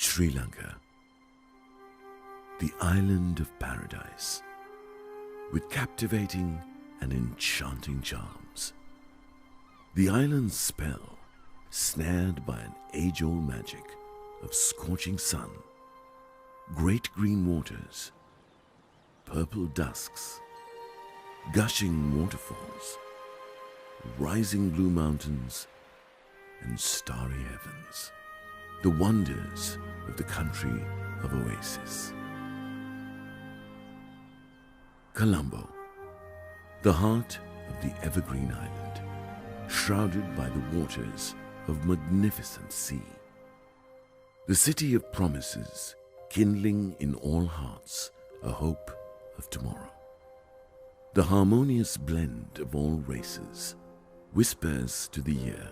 Sri Lanka, the island of paradise, with captivating and enchanting charms. The island's spell, snared by an age-old magic of scorching sun, great green waters, purple dusks, gushing waterfalls, rising blue mountains, and starry heavens, the wonders of the country of oasis. Colombo, the heart of the evergreen island, shrouded by the waters of magnificent sea. The city of promises, kindling in all hearts a hope of tomorrow. The harmonious blend of all races whispers to the ear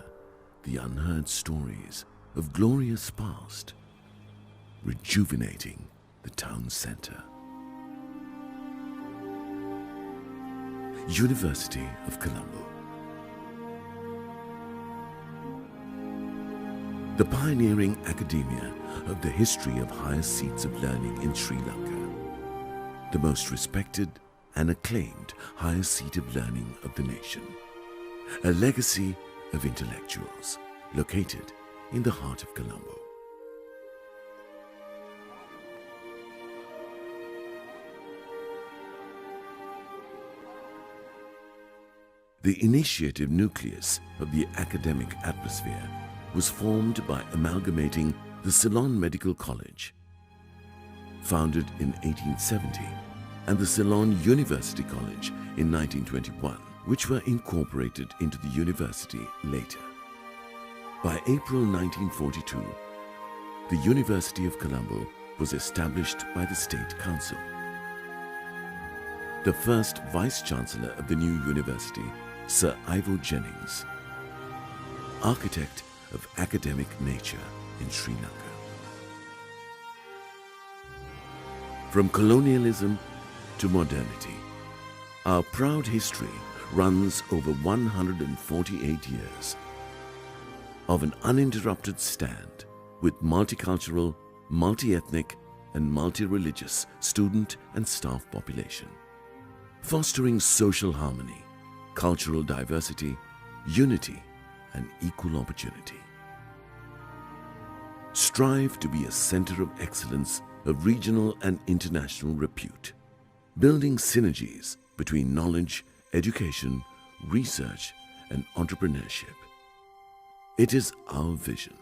the unheard stories of glorious past, rejuvenating the town center. University of Colombo. The pioneering academia of the history of higher seats of learning in Sri Lanka, the most respected and acclaimed higher seat of learning of the nation, a legacy of intellectuals located in the heart of Colombo. The initiative nucleus of the academic atmosphere was formed by amalgamating the Ceylon Medical College, founded in 1870, and the Ceylon University College in 1921, which were incorporated into the university later. By April 1942, the University of Colombo was established by the State Council. The first Vice-Chancellor of the new university, Sir Ivo Jennings, architect of academic nature in Sri Lanka. From colonialism to modernity, our proud history runs over 148 years of an uninterrupted stand with multicultural, multi-ethnic and multi-religious student and staff population, fostering social harmony, cultural diversity, unity and equal opportunity. Strive to be a center of excellence of regional and international repute, building synergies between knowledge, education, research and entrepreneurship. It is our vision.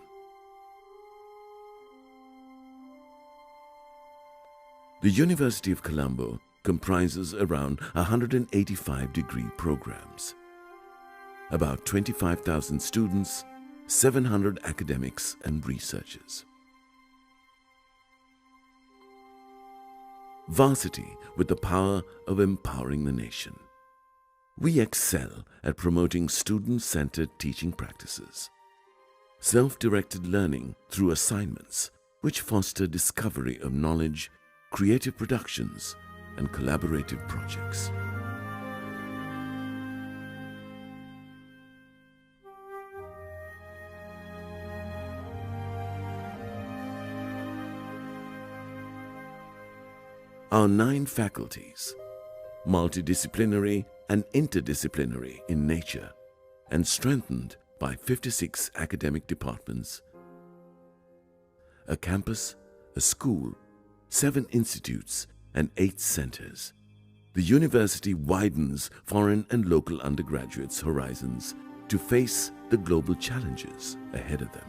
The University of Colombo comprises around 185 degree programs, about 25,000 students, 700 academics and researchers. Varsity with the power of empowering the nation. We excel at promoting student-centered teaching practices, self-directed learning through assignments which foster discovery of knowledge, creative productions, and collaborative projects. Our 9 faculties, multidisciplinary and interdisciplinary in nature, and strengthened by 56 academic departments, a campus, a school, 7 institutes, and 8 centers. The university widens foreign and local undergraduates' horizons to face the global challenges ahead of them.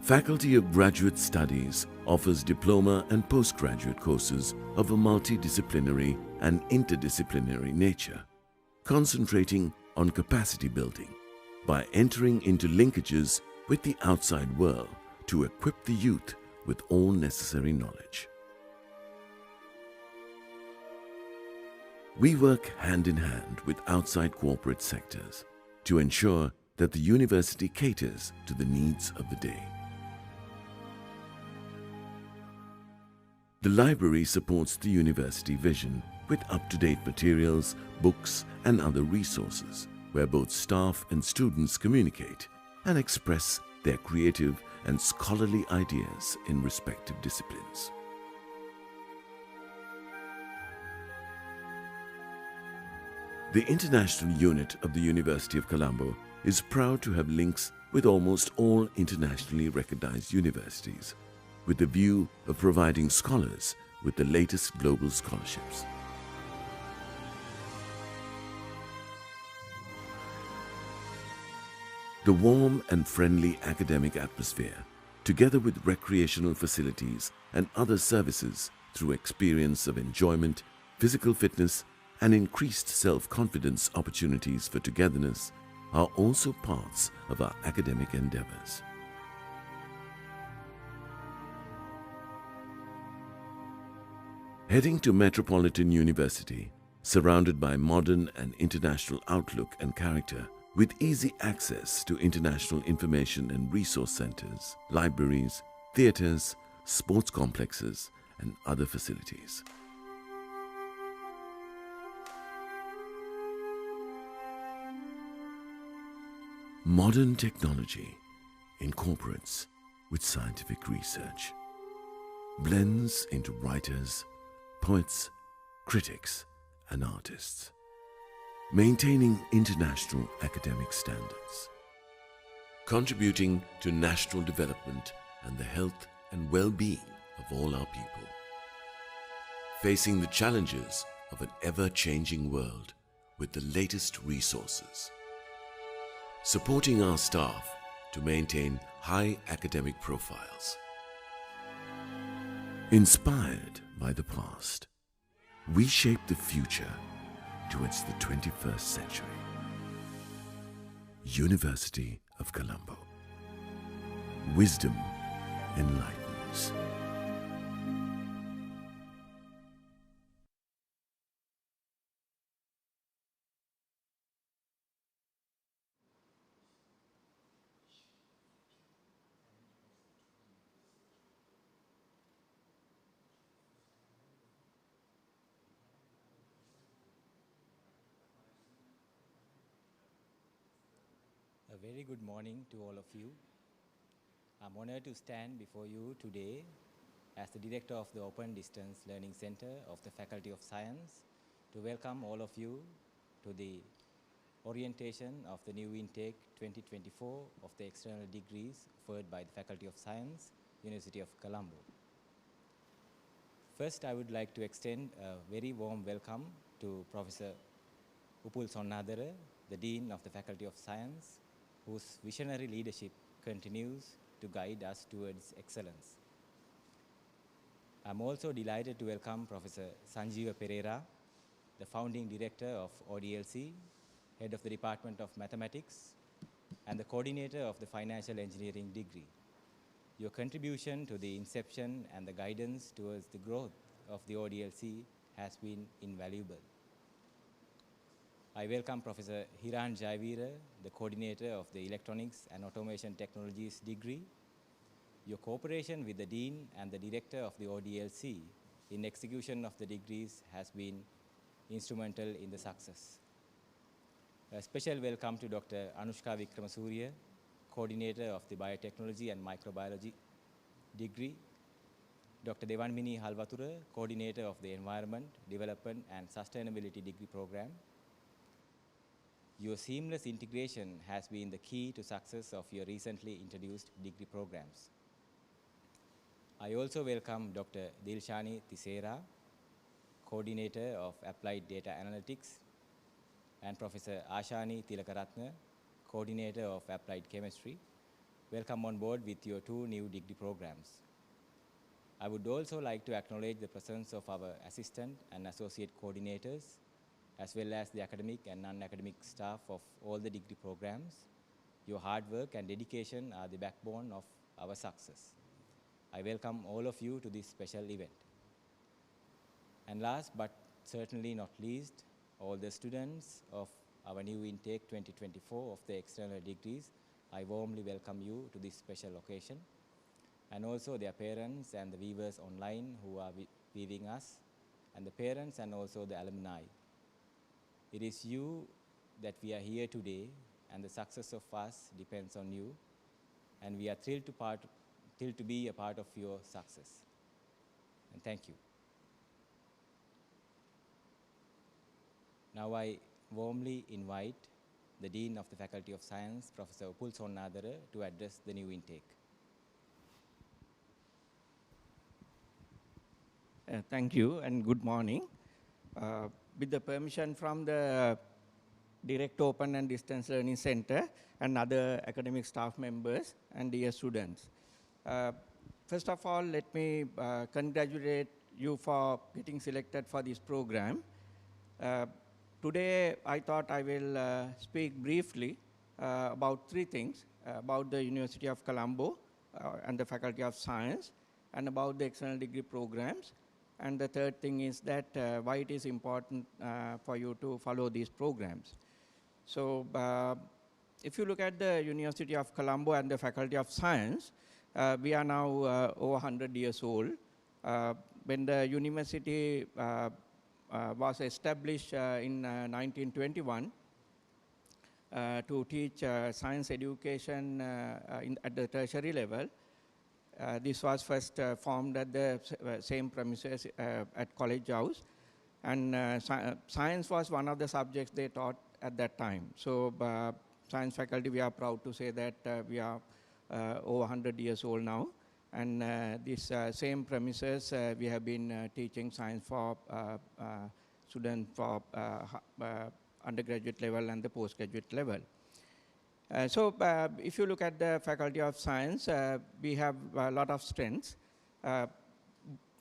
Faculty of Graduate Studies offers diploma and postgraduate courses of a multidisciplinary and interdisciplinary nature, concentrating on capacity building by entering into linkages with the outside world to equip the youth with all necessary knowledge. We work hand in hand with outside corporate sectors to ensure that the university caters to the needs of the day. The library supports the university vision with up-to-date materials, books, and other resources where both staff and students communicate and express their creative and scholarly ideas in respective disciplines. The international unit of the University of Colombo is proud to have links with almost all internationally recognized universities, with the view of providing scholars with the latest global scholarships. The warm and friendly academic atmosphere, together with recreational facilities and other services through experience of enjoyment, physical fitness, and increased self-confidence opportunities for togetherness, are also parts of our academic endeavors. Heading to Metropolitan University, surrounded by modern and international outlook and character, with easy access to international information and resource centers, libraries, theaters, sports complexes, and other facilities. Modern technology incorporates with scientific research, blends into writers, poets, critics, and artists, maintaining international academic standards, contributing to national development and the health and well-being of all our people, facing the challenges of an ever-changing world with the latest resources, supporting our staff to maintain high academic profiles. Inspired by the past, we shape the future towards the 21st century. University of Colombo. Wisdom enlightens. A very good morning to all of you. I'm honored to stand before you today as the Director of the Open Distance Learning Center of the Faculty of Science to welcome all of you to the orientation of the new intake 2024 of the external degrees offered by the Faculty of Science, University of Colombo. First, I would like to extend a very warm welcome to Professor Upul Sonnadara, the Dean of the Faculty of Science, whose visionary leadership continues to guide us towards excellence. I'm also delighted to welcome Professor Sanjeeva Pereira, the founding director of ODLC, head of the Department of Mathematics, and the coordinator of the Financial Engineering degree. Your contribution to the inception and the guidance towards the growth of the ODLC has been invaluable. I welcome Professor Hiran Jayavira, the coordinator of the Electronics and Automation Technologies degree. Your cooperation with the Dean and the Director of the ODLC in execution of the degrees has been instrumental in the success. A special welcome to Dr. Anushka Vikramasuriya, coordinator of the Biotechnology and Microbiology degree. Dr. Devanmini Halvatura, coordinator of the Environment, Development and Sustainability degree program. Your seamless integration has been the key to success of your recently introduced degree programs. I also welcome Dr. Dilshani Tisera, coordinator of Applied Data Analytics, and Professor Ashani Tilakaratna, coordinator of Applied Chemistry. Welcome on board with your two new degree programs. I would also like to acknowledge the presence of our assistant and associate coordinators, as well as the academic and non-academic staff of all the degree programs. Your hard work and dedication are the backbone of our success. I welcome all of you to this special event. And last but certainly not least, all the students of our new intake 2024 of the external degrees, I warmly welcome you to this special occasion, and also their parents and the viewers online who are viewing us, and the parents and also the alumni. It is you that we are here today, and the success of us depends on you. and we are thrilled to be a part of your success. And thank you. Now I warmly invite the Dean of the Faculty of Science, Professor Upul Sonnadara, to address the new intake. Thank you and good morning. With the permission from the Direct Open and Distance Learning Center and other academic staff members and dear students. First of all, let me congratulate you for getting selected for this program. Today, I thought I will speak briefly about three things, about the University of Colombo and the Faculty of Science, and about the external degree programs. And the third thing is that why it is important for you to follow these programs. So if you look at the University of Colombo and the Faculty of Science, we are now over 100 years old. When the university was established in 1921 to teach science education at the tertiary level. This was first formed at the same premises at College House, and science was one of the subjects they taught at that time. So science faculty, we are proud to say that we are over 100 years old now, and this same premises we have been teaching science for students for undergraduate level and the postgraduate level. So if you look at the Faculty of Science, we have a lot of strengths.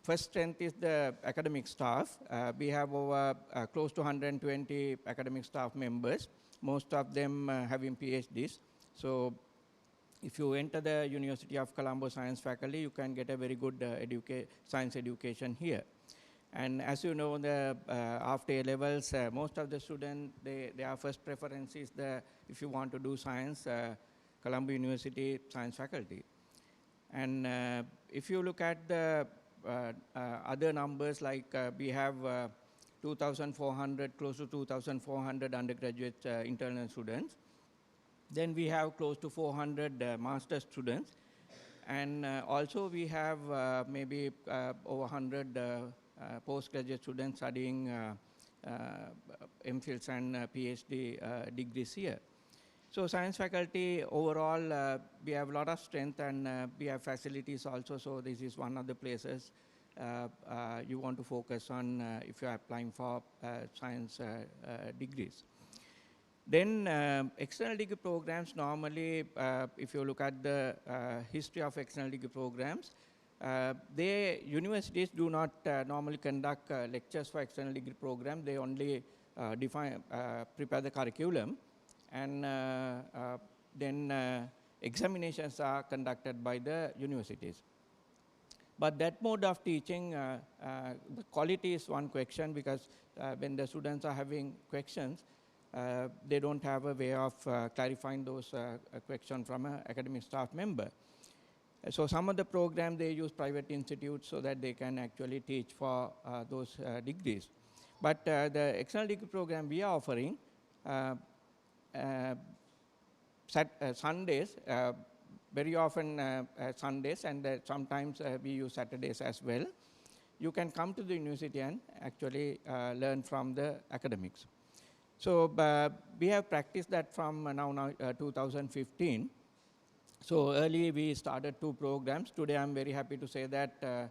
First strength is the academic staff. We have over close to 120 academic staff members, most of them having PhDs. So if you enter the University of Colombo Science faculty, you can get a very good science education here. And as you know, the after A levels, most of the students, their first preference is if you want to do science, Colombo University Science faculty. And if you look at the other numbers, like we have 2,400, close to 2,400 undergraduate internal students. Then we have close to 400 master students. And also we have maybe over 100 postgraduate students studying MPhils and PhD degrees here. So science faculty overall, we have a lot of strength, and we have facilities also. So this is one of the places you want to focus on if you are applying for science degrees. Then external degree programs, normally, if you look at the history of external degree programs, universities do not normally conduct lectures for external degree program. They only prepare the curriculum, and then examinations are conducted by the universities. But that mode of teaching, the quality is one question, because when the students are having questions, they don't have a way of clarifying those questions from an academic staff member. So some of the programs, they use private institutes so that they can actually teach for those degrees. But the external degree program we are offering, Sundays, very often Sundays, and sometimes we use Saturdays as well. You can come to the university and actually learn from the academics. So we have practiced that from now 2015. So early we started 2 programs. Today I'm very happy to say that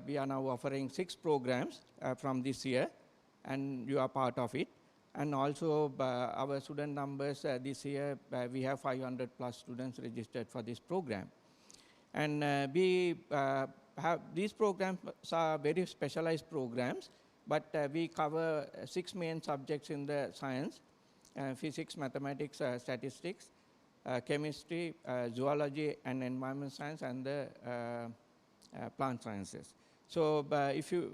we are now offering 6 programs from this year, and you are part of it. And also our student numbers this year, we have 500 plus students registered for this program. And we have these programs are very specialized programs, but we cover 6 main subjects in the science: physics, mathematics, statistics, chemistry, zoology and environment science, and the plant sciences. So if you,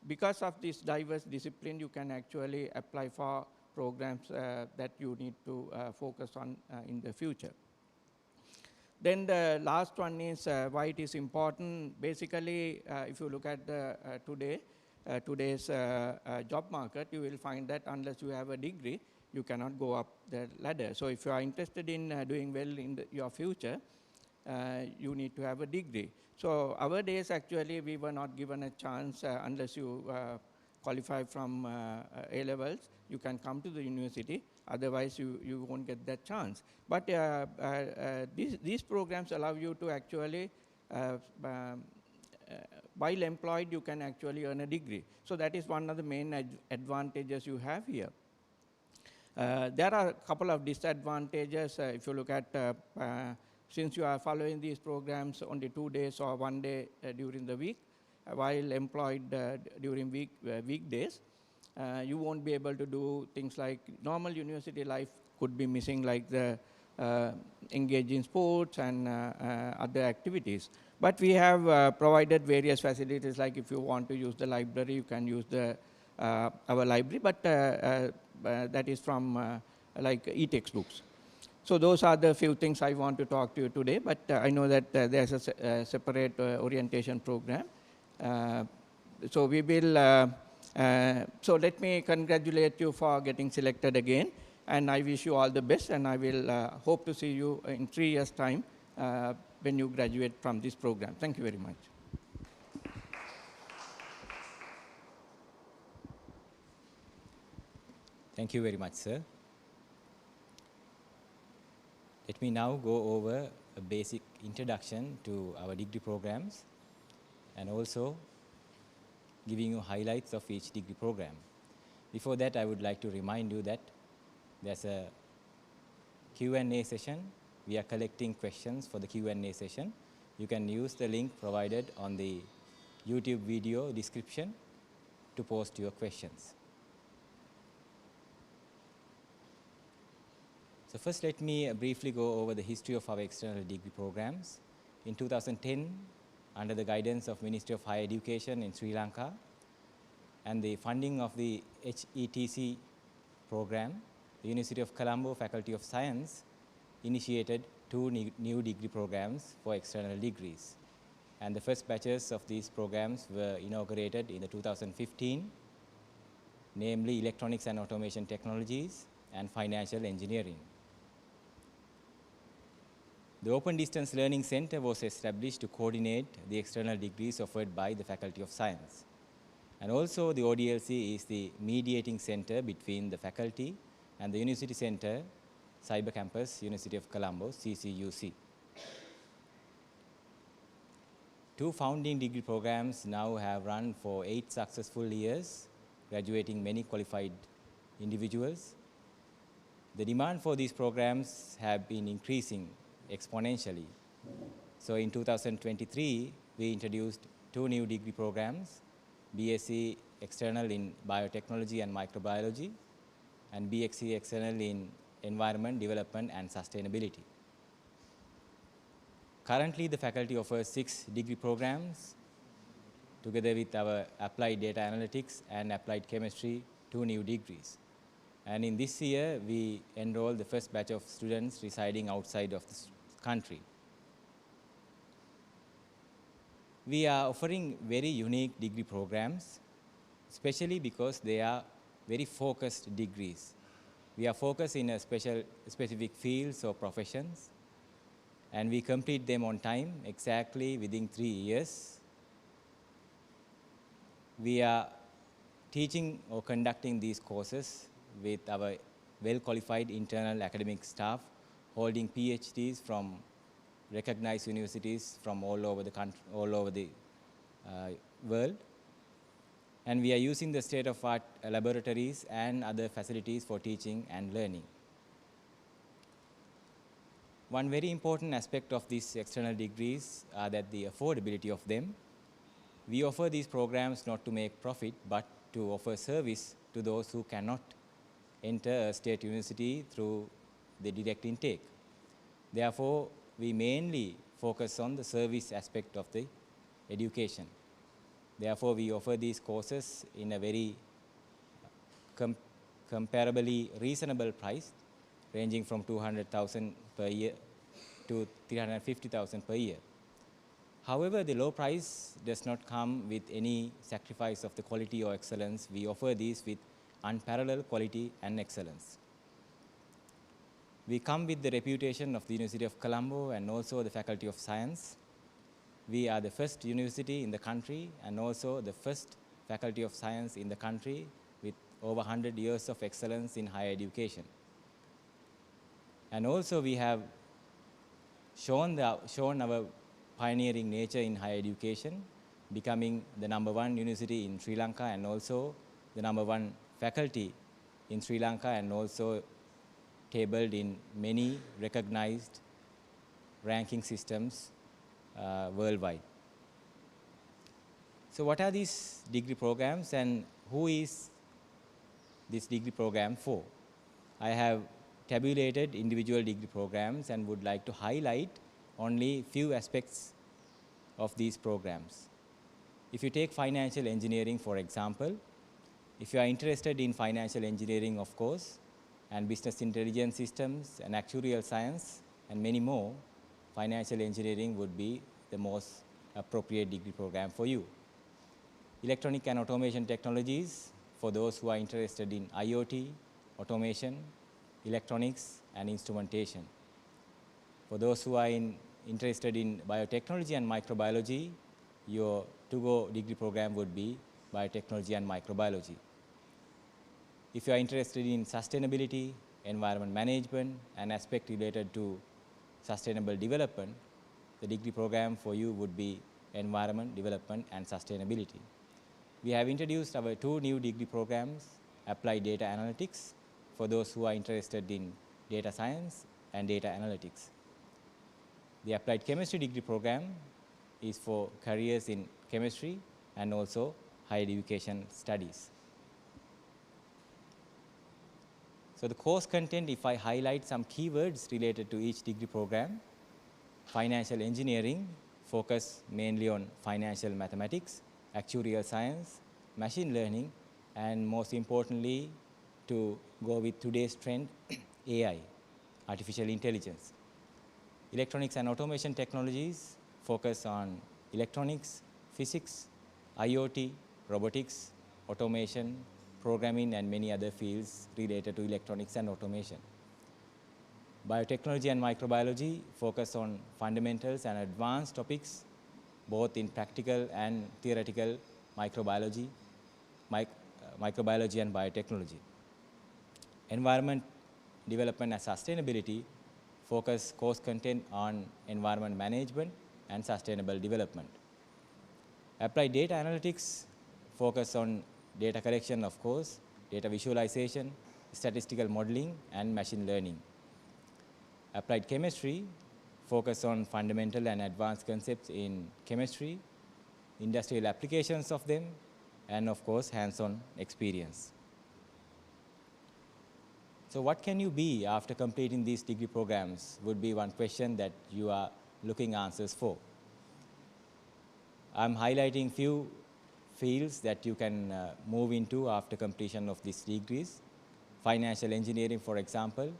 because of this diverse discipline, you can actually apply for programs that you need to focus on in the future. Then the last one is why it is important. Basically, if you look at the today's job market, you will find that unless you have a degree, you cannot go up the ladder. So if you are interested in doing well in your future, you need to have a degree. So our days actually we were not given a chance unless you qualify from A-levels, you can come to the university, otherwise you won't get that chance. But these programs allow you to actually, while employed, you can actually earn a degree. So that is one of the main advantages you have here. There are a couple of disadvantages if you look at since you are following these programs only 2 days or 1 day during the week, while employed during weekdays, you won't be able to do things like normal university life could be missing, like the engage in sports and other activities. But we have provided various facilities, like if you want to use the library, you can use the our library, but that is from like e-textbooks. So those are the few things I want to talk to you today, but I know that there's a separate orientation program. So we will, so let me congratulate you for getting selected again, and I wish you all the best, and I will hope to see you in 3 years' time when you graduate from this program. Thank you very much. Thank you very much, sir. Let me now go over a basic introduction to our degree programs and also giving you highlights of each degree program. Before that, I would like to remind you that there's a Q&A session. We are collecting questions for the Q&A session. You can use the link provided on the YouTube video description to post your questions. So first, let me briefly go over the history of our external degree programs. In 2010, under the guidance of Ministry of Higher Education in Sri Lanka and the funding of the HETC program, the University of Colombo Faculty of Science initiated 2 new degree programs for external degrees. And the first batches of these programs were inaugurated in the 2015, namely Electronics and Automation Technologies and Financial Engineering. The Open Distance Learning Center was established to coordinate the external degrees offered by the Faculty of Science. And also the ODLC is the mediating center between the faculty and the University Center, Cyber Campus, University of Colombo, CCUC. 2 founding degree programs now have run for 8 successful years, graduating many qualified individuals. The demand for these programs have been increasing exponentially. So in 2023, we introduced 2 new degree programs, BSc External in Biotechnology and Microbiology, and BXc External in Environment, Development and Sustainability. Currently, the faculty offers 6 degree programs, together with our Applied Data Analytics and Applied Chemistry, 2 new degrees. And in this year, we enrolled the first batch of students residing outside of the country. We are offering very unique degree programs, especially because they are very focused degrees. We are focused in a specific fields or professions, and we complete them on time, exactly within 3 years. We are teaching or conducting these courses with our well-qualified internal academic staff holding PhDs from recognized universities from all over the country, all over the world. And we are using the state-of-art laboratories and other facilities for teaching and learning. One very important aspect of these external degrees are that the affordability of them. We offer these programs not to make profit, but to offer service to those who cannot enter a state university through the direct intake. Therefore, we mainly focus on the service aspect of the education. Therefore, we offer these courses in a very comparably reasonable price, ranging from 200,000 per year to 350,000 per year. However, the low price does not come with any sacrifice of the quality or excellence. We offer these with unparalleled quality and excellence. We come with the reputation of the University of Colombo and also the Faculty of Science. We are the first university in the country and also the first Faculty of Science in the country with over 100 years of excellence in higher education. And also we have shown our pioneering nature in higher education, becoming the #1 university in Sri Lanka and also the #1 faculty in Sri Lanka, and also tabled in many recognized ranking systems worldwide. So what are these degree programs and who is this degree program for? I have tabulated individual degree programs and would like to highlight only few aspects of these programs. If you take financial engineering, for example, if you are interested in financial engineering, of course, and business intelligence systems and actuarial science and many more, financial engineering would be the most appropriate degree program for you. Electronic and automation technologies, for those who are interested in IoT, automation, electronics, and instrumentation. For those who are interested in biotechnology and microbiology, your to-go degree program would be biotechnology and microbiology. If you are interested in sustainability, environment management, and aspect related to sustainable development, the degree program for you would be environment, development, and sustainability. We have introduced our 2 new degree programs, applied data analytics, for those who are interested in data science and data analytics. The applied chemistry degree program is for careers in chemistry and also higher education studies. So the course content, if I highlight some keywords related to each degree program: financial engineering, focus mainly on financial mathematics, actuarial science, machine learning, and most importantly, to go with today's trend, AI, artificial intelligence. Electronics and automation technologies focus on electronics, physics, IoT, robotics, automation, programming, and many other fields related to electronics and automation. Biotechnology and microbiology focus on fundamentals and advanced topics, both in practical and theoretical microbiology and biotechnology. Environment, development, and sustainability focus course content on environment management and sustainable development. Applied data analytics focus on data collection, of course, data visualization, statistical modeling, and machine learning. Applied chemistry focus on fundamental and advanced concepts in chemistry, industrial applications of them, and of course, hands-on experience. So what can you be after completing these degree programs would be one question that you are looking answers for. I'm highlighting few fields that you can move into after completion of these degrees. Financial engineering, for example,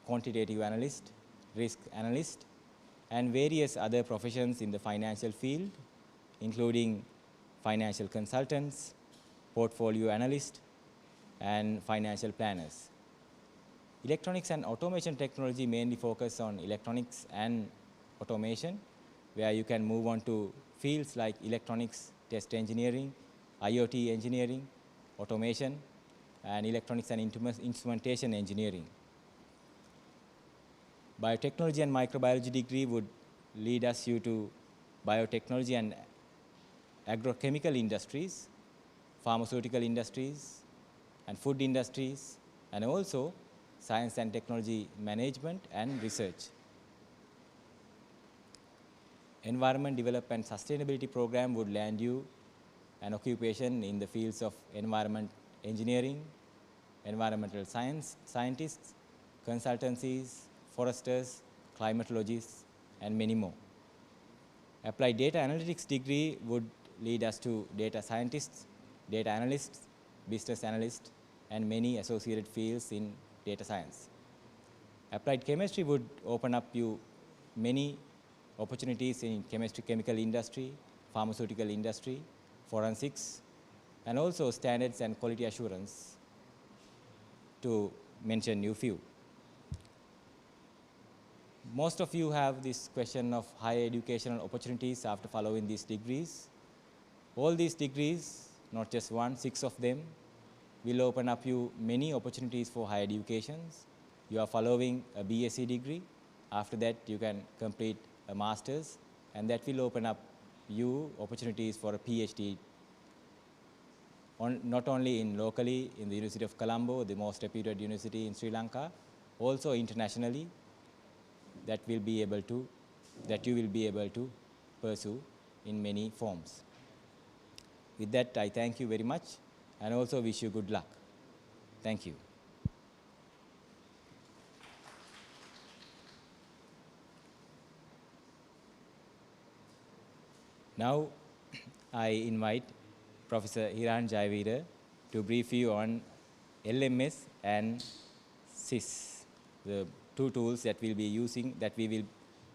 quantitative analyst, risk analyst, and various other professions in the financial field, including financial consultants, portfolio analysts, and financial planners. Electronics and automation technology mainly focus on electronics and automation, where you can move on to fields like electronics test engineering, IoT engineering, automation, and electronics and instrumentation engineering. Biotechnology and microbiology degree would lead you to biotechnology and agrochemical industries, pharmaceutical industries, and food industries, and also science and technology management and research. Environment development sustainability program would land you an occupation in the fields of environment engineering, environmental scientists, consultancies, foresters, climatologists, and many more. Applied data analytics degree would lead us to data scientists, data analysts, business analysts, and many associated fields in data science. Applied chemistry would open up you many opportunities in chemistry, chemical industry, pharmaceutical industry, forensics, and also standards and quality assurance, to mention a few. Most of you have this question of higher educational opportunities after following these degrees. All these degrees, not just one, 6 of them, will open up you many opportunities for higher educations. You are following a BSc degree. After that, you can complete a master's, and that will open up you opportunities for a PhD, not only locally in the University of Colombo, the most reputed university in Sri Lanka, also internationally, that you will be able to pursue in many forms. With that, I thank you very much and also wish you good luck. Thank you. Now, I invite Professor Hiran Jayavira to brief you on LMS and SIS, the two tools that we will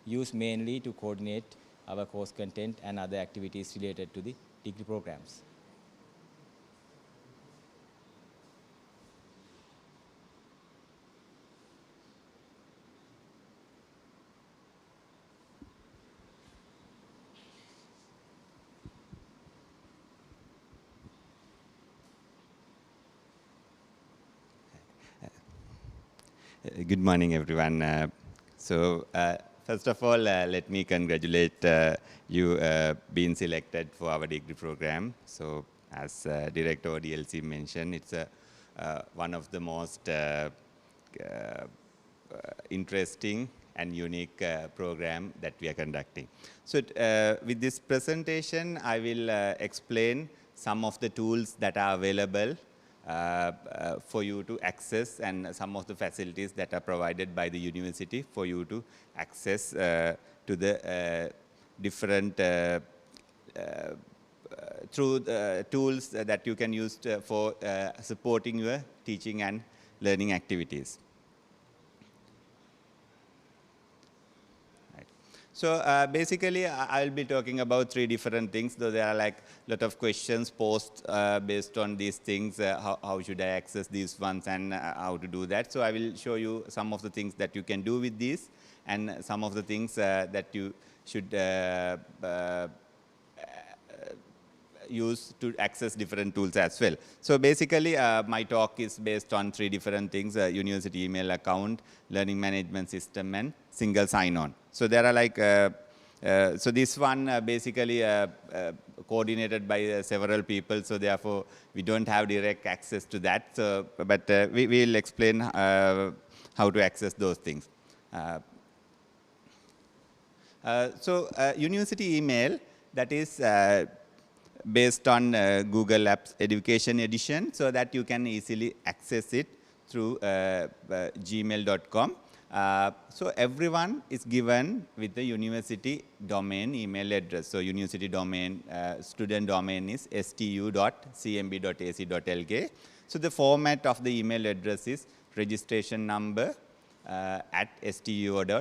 use mainly to coordinate our course content and other activities related to the degree programs. Good morning, everyone. First of all, let me congratulate you being selected for our degree program. So, as Director ODLC mentioned, it's one of the most interesting and unique program that we are conducting. So, with this presentation, I will explain some of the tools that are available for you to access and some of the facilities that are provided by the university for you to access to the different through the tools that you can use for supporting your teaching and learning activities. So basically, I'll be talking about 3 different things, though there are like a lot of questions posed based on these things, how should I access these ones and how to do that. So I will show you some of the things that you can do with these and some of the things that you should use to access different tools as well. So basically, my talk is based on 3 different things: university email account, learning management system, and single sign-on. So there are like, so this one basically coordinated by several people. So therefore, we don't have direct access to that. So, but we will explain how to access those things. University email, that is based on Google Apps Education Edition, so that you can easily access it through gmail.com. So everyone is given with the university domain email address. So university domain, student domain is stu.cmb.ac.lk. So the format of the email address is registration number at stu.cmb.ac.lk.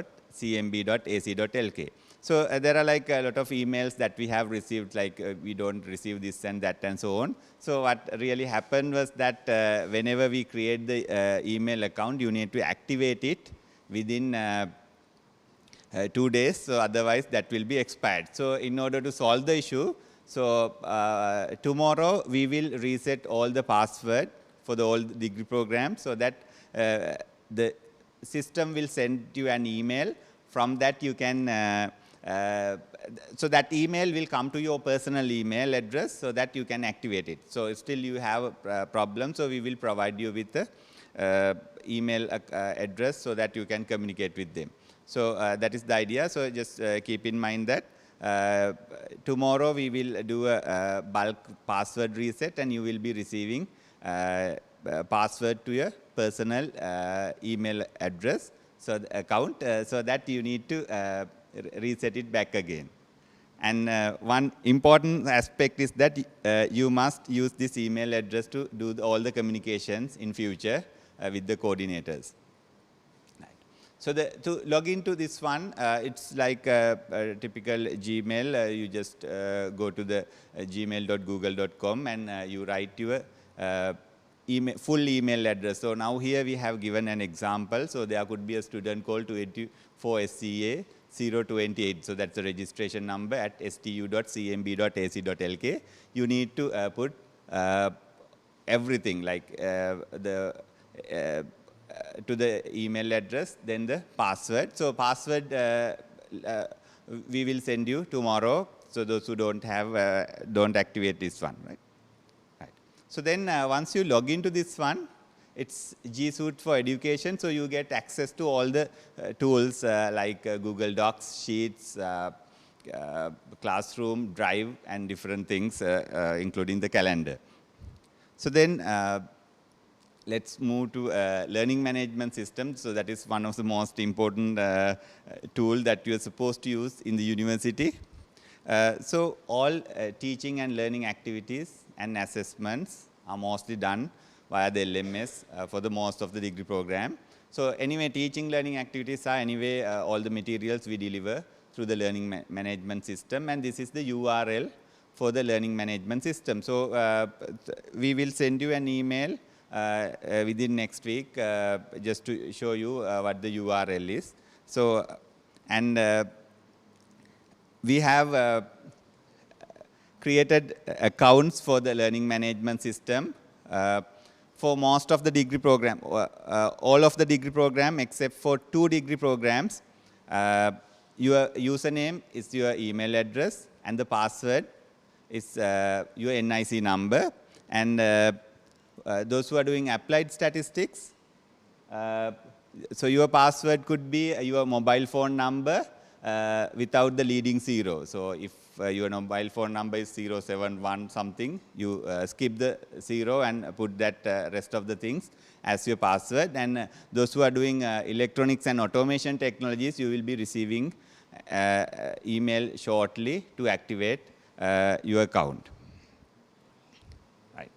So there are like a lot of emails that we have received, like we don't receive this and that and so on. So what really happened was that whenever we create the email account, you need to activate it within 2 days. So otherwise that will be expired. So in order to solve the issue, so tomorrow we will reset all the password for the old degree program, so that the system will send you an email. From that you can so that email will come to your personal email address, so that you can activate it. So still you have a problem, so we will provide you with the email address so that you can communicate with them. So that is the idea. So just keep in mind that tomorrow we will do a bulk password reset, and you will be receiving password to your personal email address, so the account, so that you need to reset it back again. And one important aspect is that you must use this email address to do all the communications in future with the coordinators. Right. So to log into this one, it's like a typical Gmail. You just go to the gmail.google.com and you write your full email address. So now here we have given an example. So there could be a student called 24SCA 028. So that's the registration number at stu.cmb.ac.lk. You need to put everything like to the email address, then the password. So password we will send you tomorrow. So those who don't have, don't activate this one, right? So then once you log into this one, it's G Suite for Education. So you get access to all the tools like Google Docs, Sheets, Classroom, Drive, and different things, including the calendar. So then let's move to learning management system. So that is one of the most important tool that you are supposed to use in the university. So all teaching and learning activities and assessments are mostly done via the LMS for the most of the degree program. So anyway, teaching learning activities are anyway all the materials we deliver through the learning management system, and this is the URL for the learning management system. So we will send you an email within next week just to show you what the URL is. So and we have created accounts for the learning management system for most of the degree program, all of the degree program except for 2 degree programs. Your username is your email address and the password is your NIC number. And those who are doing applied statistics, so your password could be your mobile phone number without the leading 0. So if your mobile phone number is 071 something, you skip the 0 and put that rest of the things as your password. And those who are doing electronics and automation technologies, you will be receiving email shortly to activate your account. Right.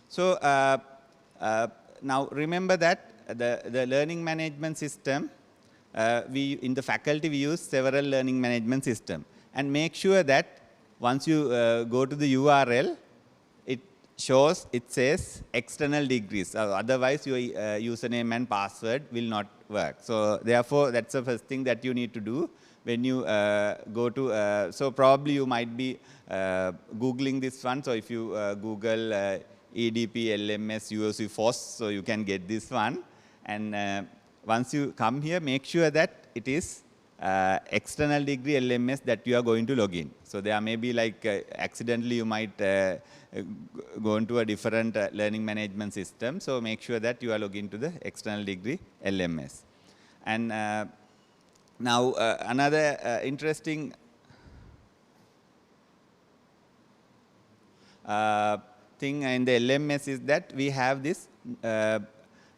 So now remember that the learning management system, in the faculty we use several learning management system, and make sure that once you go to the URL, it says external degrees. Otherwise your username and password will not work. So therefore that's the first thing that you need to do when you go to, so probably you might be Googling this one. So if you Google EDP LMS UOC FOSS, so you can get this one. And once you come here, make sure that it is external degree LMS that you are going to log in. So there may be like accidentally you might go into a different learning management system. So make sure that you are logged into the external degree LMS. And now another interesting thing in the LMS is that we have this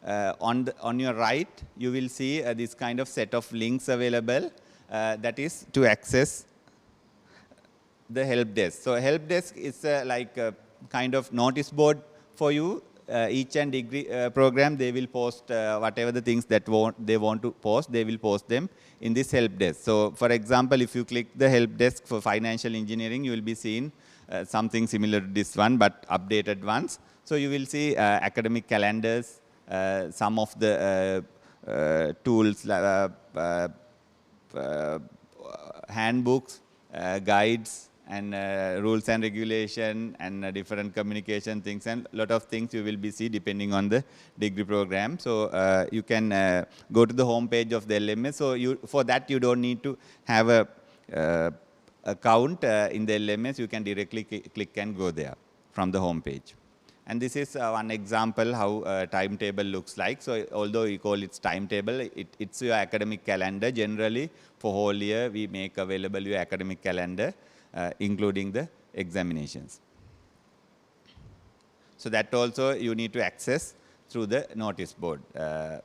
on your right, you will see this kind of set of links available that is to access the help desk. So help desk is like a kind of notice board for you. Each and degree program, they will post whatever the things that they want to post, they will post them in this help desk. So for example, if you click the help desk for financial engineering, you will be seeing something similar to this one, but updated ones. So you will see academic calendars, some of the tools, handbooks, guides, and rules and regulation, and different communication things, and a lot of things you will be see depending on the degree program. So you can go to the home page of the LMS. So for that you don't need to have a account in the LMS. You can directly click and go there from the home page. And this is one example how a timetable looks like. So although we call it timetable, it's your academic calendar. Generally, for whole year, we make available your academic calendar, including the examinations. So that also you need to access through the notice board. Right.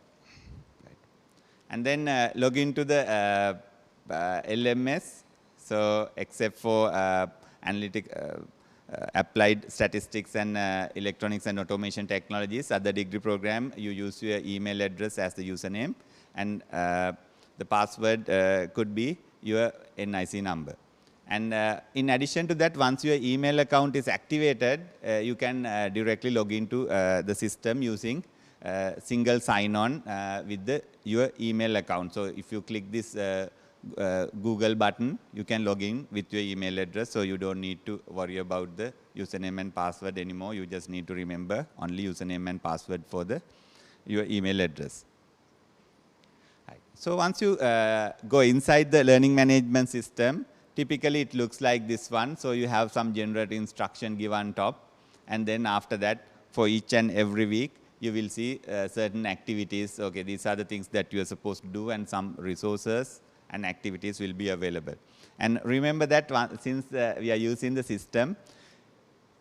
And then log into the LMS. So except for applied statistics and electronics and automation technologies, other degree program, you use your email address as the username, and the password could be your NIC number. And in addition to that, once your email account is activated, you can directly log into the system using single sign-on with your email account. So if you click this Google button, you can log in with your email address, so you don't need to worry about the username and password anymore. You just need to remember only username and password for your email address. Right. So once you go inside the learning management system, typically it looks like this one. So you have some general instruction given on top, and then after that, for each and every week, you will see certain activities. Okay, these are the things that you are supposed to do, and some resources and activities will be available. And remember that since we are using the system,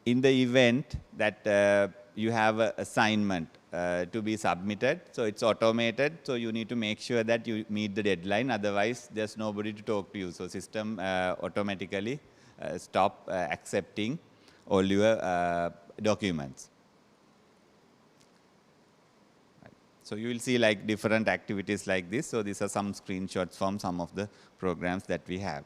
in the event that you have an assignment to be submitted, so it's automated, so you need to make sure that you meet the deadline, otherwise there's nobody to talk to you. So system automatically stop accepting all your documents. So you will see like different activities like this. So these are some screenshots from some of the programs that we have.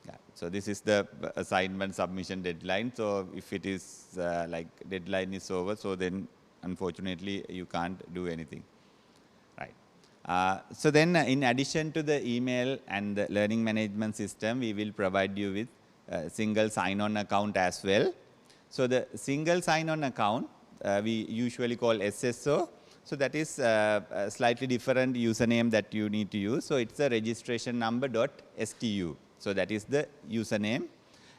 Yeah. So this is the assignment submission deadline. So if it is like deadline is over, so then unfortunately you can't do anything. Right. So then in addition to the email and the learning management system, we will provide you with a single sign-on account as well. So the single sign-on account, we usually call SSO. So that is a slightly different username that you need to use. So it's a registration number.stu. So that is the username.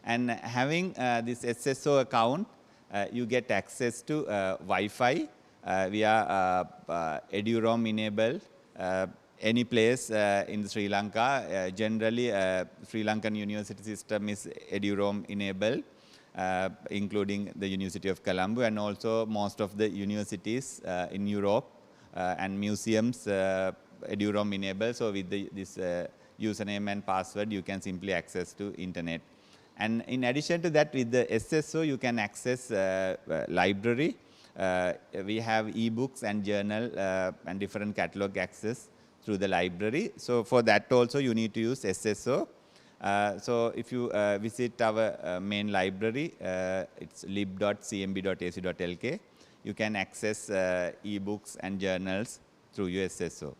And having this SSO account, you get access to Wi-Fi via EduRoam enabled any place in Sri Lanka. Generally, Sri Lankan university system is EduRoam enabled. Including the University of Colombo, and also most of the universities in Europe and museums EduRoam enabled. So with this username and password, you can simply access to internet. And in addition to that, with the SSO, you can access library. We have ebooks and journal and different catalog access through the library. So for that also, you need to use SSO. So if you visit our main library, it's lib.cmb.ac.lk, you can access ebooks and journals through your SSO.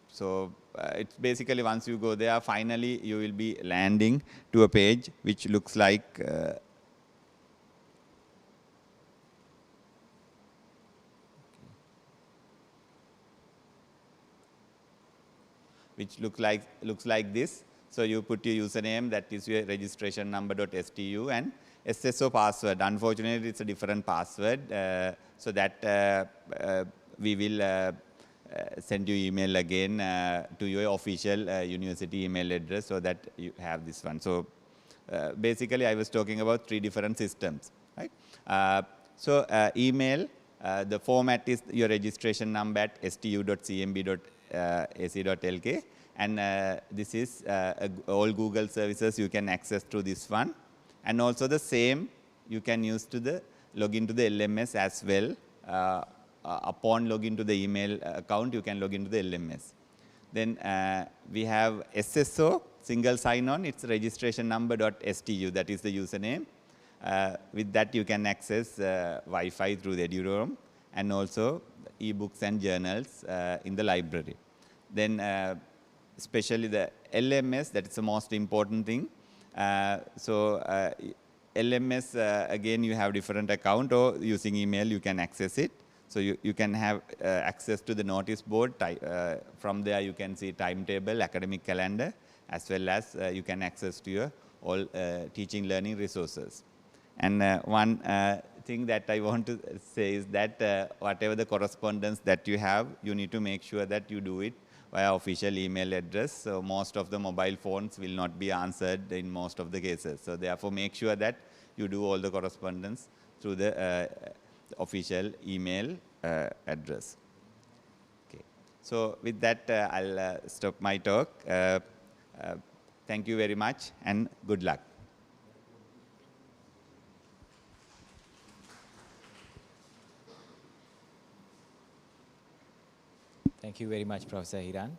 So it's basically once you go there, finally you will be landing to a page which looks like looks like this. So you put your username, that is your registration number.stu, and SSO password. Unfortunately, it's a different password, so that we will send you email again to your official university email address, so that you have this one. So basically, I was talking about 3 different systems, right? So email, the format is your registration number at stu.cmb.ac.lk, and this is all Google services you can access through this one. And also the same you can use to log into the LMS as well. Upon login to the email account, you can log into the LMS. Then we have SSO, single sign-on, it's registration number.stu, that is the username. With that you can access Wi-Fi through the EduRoam, and also ebooks and journals in the library. Then especially the LMS, that is the most important thing. So LMS, again you have different account, or using email you can access it. So you can have access to the notice board. From there you can see timetable, academic calendar, as well as you can access to your all teaching learning resources. And one thing that I want to say is that whatever the correspondence that you have, you need to make sure that you do it via official email address. So most of the mobile phones will not be answered in most of the cases. So therefore make sure that you do all the correspondence through the official email address. Okay. So with that, I'll stop my talk. Thank you very much, and good luck. Thank you very much, Professor Hiran.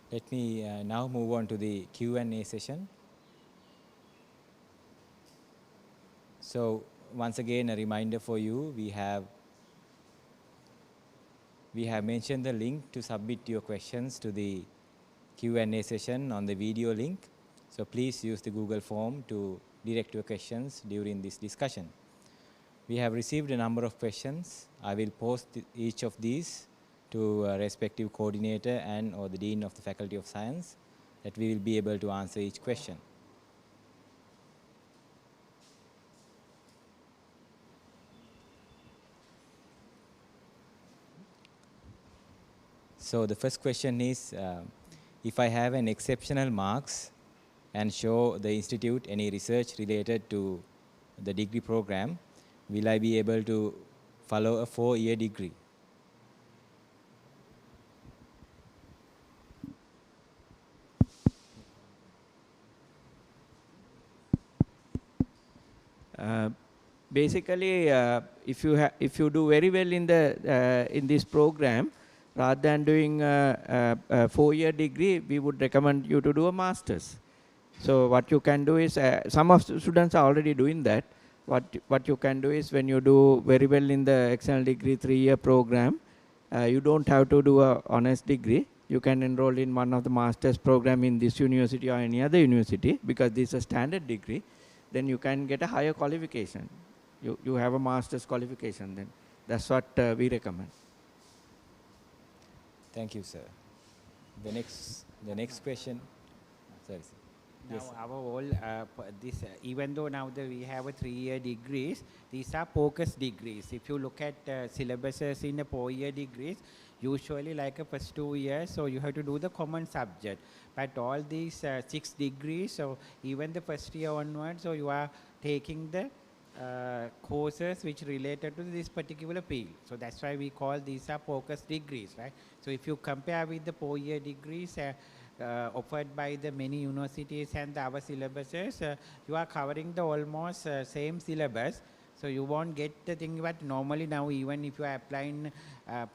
Let me now move on to the Q&A session. So once again, a reminder for you, we have mentioned the link to submit your questions to the Q&A session on the video link. So please use the Google form to direct your questions during this discussion. We have received a number of questions. I will post each of these to a respective coordinator and or the Dean of the Faculty of Science, that we will be able to answer each question. So the first question is, if I have an exceptional marks and show the institute any research related to the degree program, will I be able to follow a 4-year degree? Basically, if you do very well in this program, rather than doing a 4-year degree, we would recommend you to do a master's. So what you can do is, some of the students are already doing that. What you can do is, when you do very well in the external degree 3-year program, you don't have to do a honors degree. You can enroll in one of the master's program in this university or any other university, because this is a standard degree. Then you can get a higher qualification. You have a master's qualification then. That's what we recommend. Thank you, sir. The next question. Sorry, sir. Now Yes. our whole even though now we have a 3-year degrees, these are focus degrees. If you look at syllabuses in a 4-year degrees, usually like a first 2 years, so you have to do the common subject. But all these 6 degrees, so even the first year onwards, so you are taking the courses which related to this particular field. So that's why we call these are focus degrees, right? So if you compare with the 4-year degrees offered by the many universities and our syllabuses, you are covering the almost same syllabus. So you won't get the thing, but normally now even if you are applying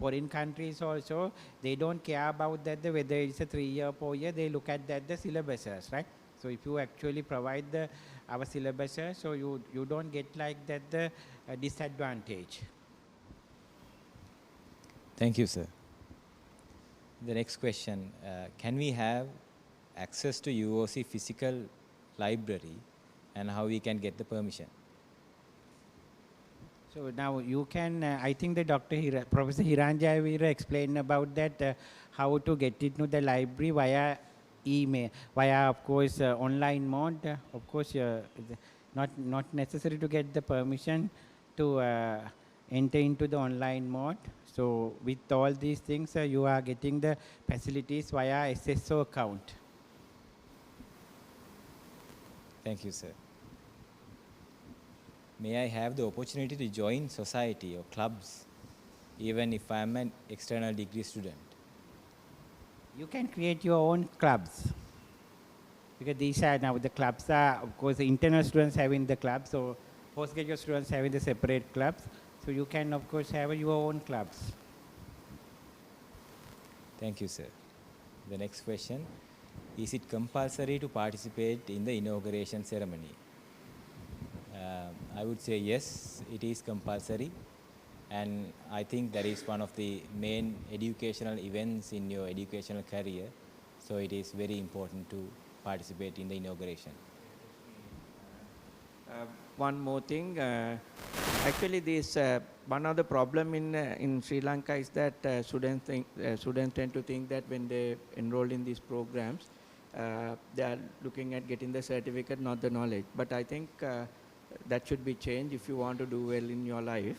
foreign countries also, they don't care about that whether it's a 3-year, 4-year, they look at that the syllabuses, right? So if you actually provide our syllabuses, so you don't get like that the disadvantage. Thank you, sir. The next question, can we have access to UOC physical library, and how we can get the permission? So now you can, I think the Professor Hiranja will explain about that, how to get into the library via email, via of course online mode. Of course, not necessary to get the permission to enter into the online mode. So with all these things, you are getting the facilities via SSO account. Thank you, sir. May I have the opportunity to join society or clubs, even if I am an external degree student? You can create your own clubs. Because these are now the clubs are, of course, the internal students having the clubs, so postgraduate students having the separate clubs. So you can, of course, have your own clubs. Thank you, sir. The next question, is it compulsory to participate in the inauguration ceremony? I would say yes, it is compulsory. And I think that is one of the main educational events in your educational career. So it is very important to participate in the inauguration. One more thing, actually this one of the problem in Sri Lanka is that students tend to think that when they enroll in these programs, they are looking at getting the certificate, not the knowledge. But I think that should be changed if you want to do well in your life.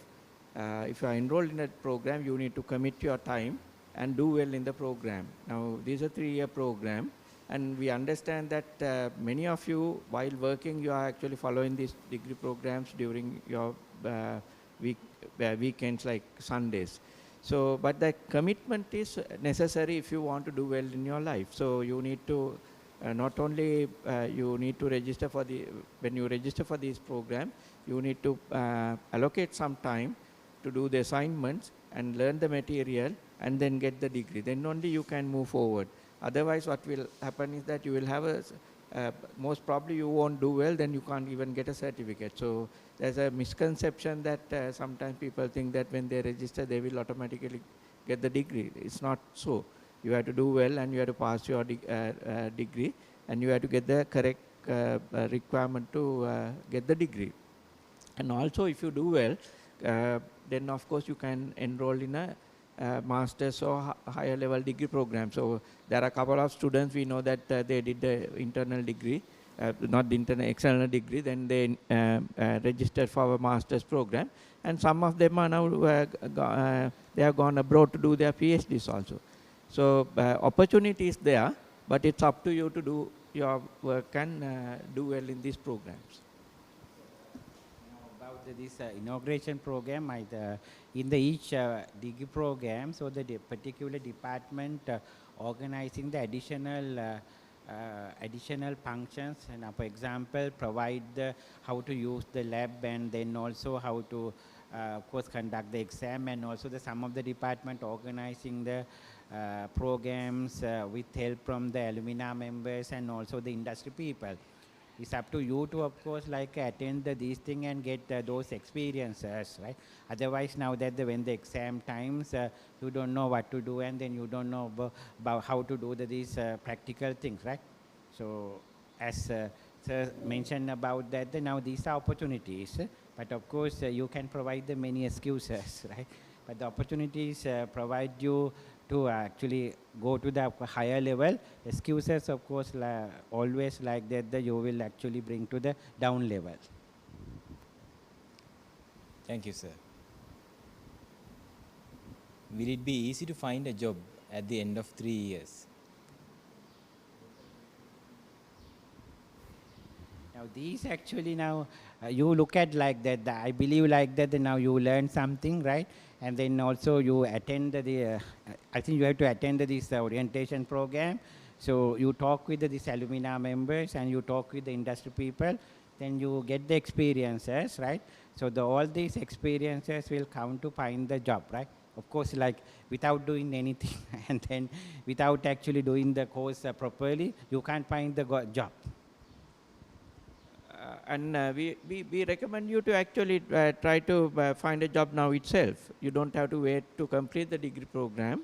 If you are enrolled in a program, you need to commit your time and do well in the program. Now, this is a 3-year program, and we understand that many of you, while working, you are actually following these degree programs during your weekends, like Sundays. So, but the commitment is necessary if you want to do well in your life. So, you need to not only you need to register for when you register for this program, you need to allocate some time to do the assignments and learn the material and then get the degree. Then only you can move forward. Otherwise, what will happen is that you will have most probably you won't do well, then you can't even get a certificate. So there's a misconception that sometimes people think that when they register, they will automatically get the degree. It's not so. You have to do well and you have to pass your degree, and you have to get the correct requirement to get the degree. And also, if you do well, then of course you can enroll in a master's or higher level degree program. So there are a couple of students we know that they did the internal degree, not the internal, external degree, then they registered for a master's program, and some of them are now they have gone abroad to do their PhDs also. So opportunity is there, but it's up to you to do your work and do well in these programs. About this inauguration program, in the each degree program, so the particular department organizing the additional functions, and for example, provide how to use the lab, and then also how to, of course, conduct the exam, and also some of the department organizing the programs with help from the alumni members and also the industry people. It's up to you to, of course, like attend these things and get those experiences, right? Otherwise, now that when the exam times, you don't know what to do, and then you don't know about how to do these practical things, right? So, as Sir mentioned about that, now these are opportunities, but of course, you can provide the many excuses, right? But the opportunities provide you to actually go to the higher level. Excuses, of course, always like that you will actually bring to the down level. Thank you, sir. Will it be easy to find a job at the end of 3 years? Now these actually now you look at like that, I believe like that now you learn something, right? And then also you attend the, I think you have to attend this orientation program. So you talk with these alumni members and you talk with the industry people, then you get the experiences, right? So all these experiences will count to find the job, right? Of course, like without doing anything and then without actually doing the course properly, you can't find the job. And we recommend you to actually try to find a job now itself. You don't have to wait to complete the degree program,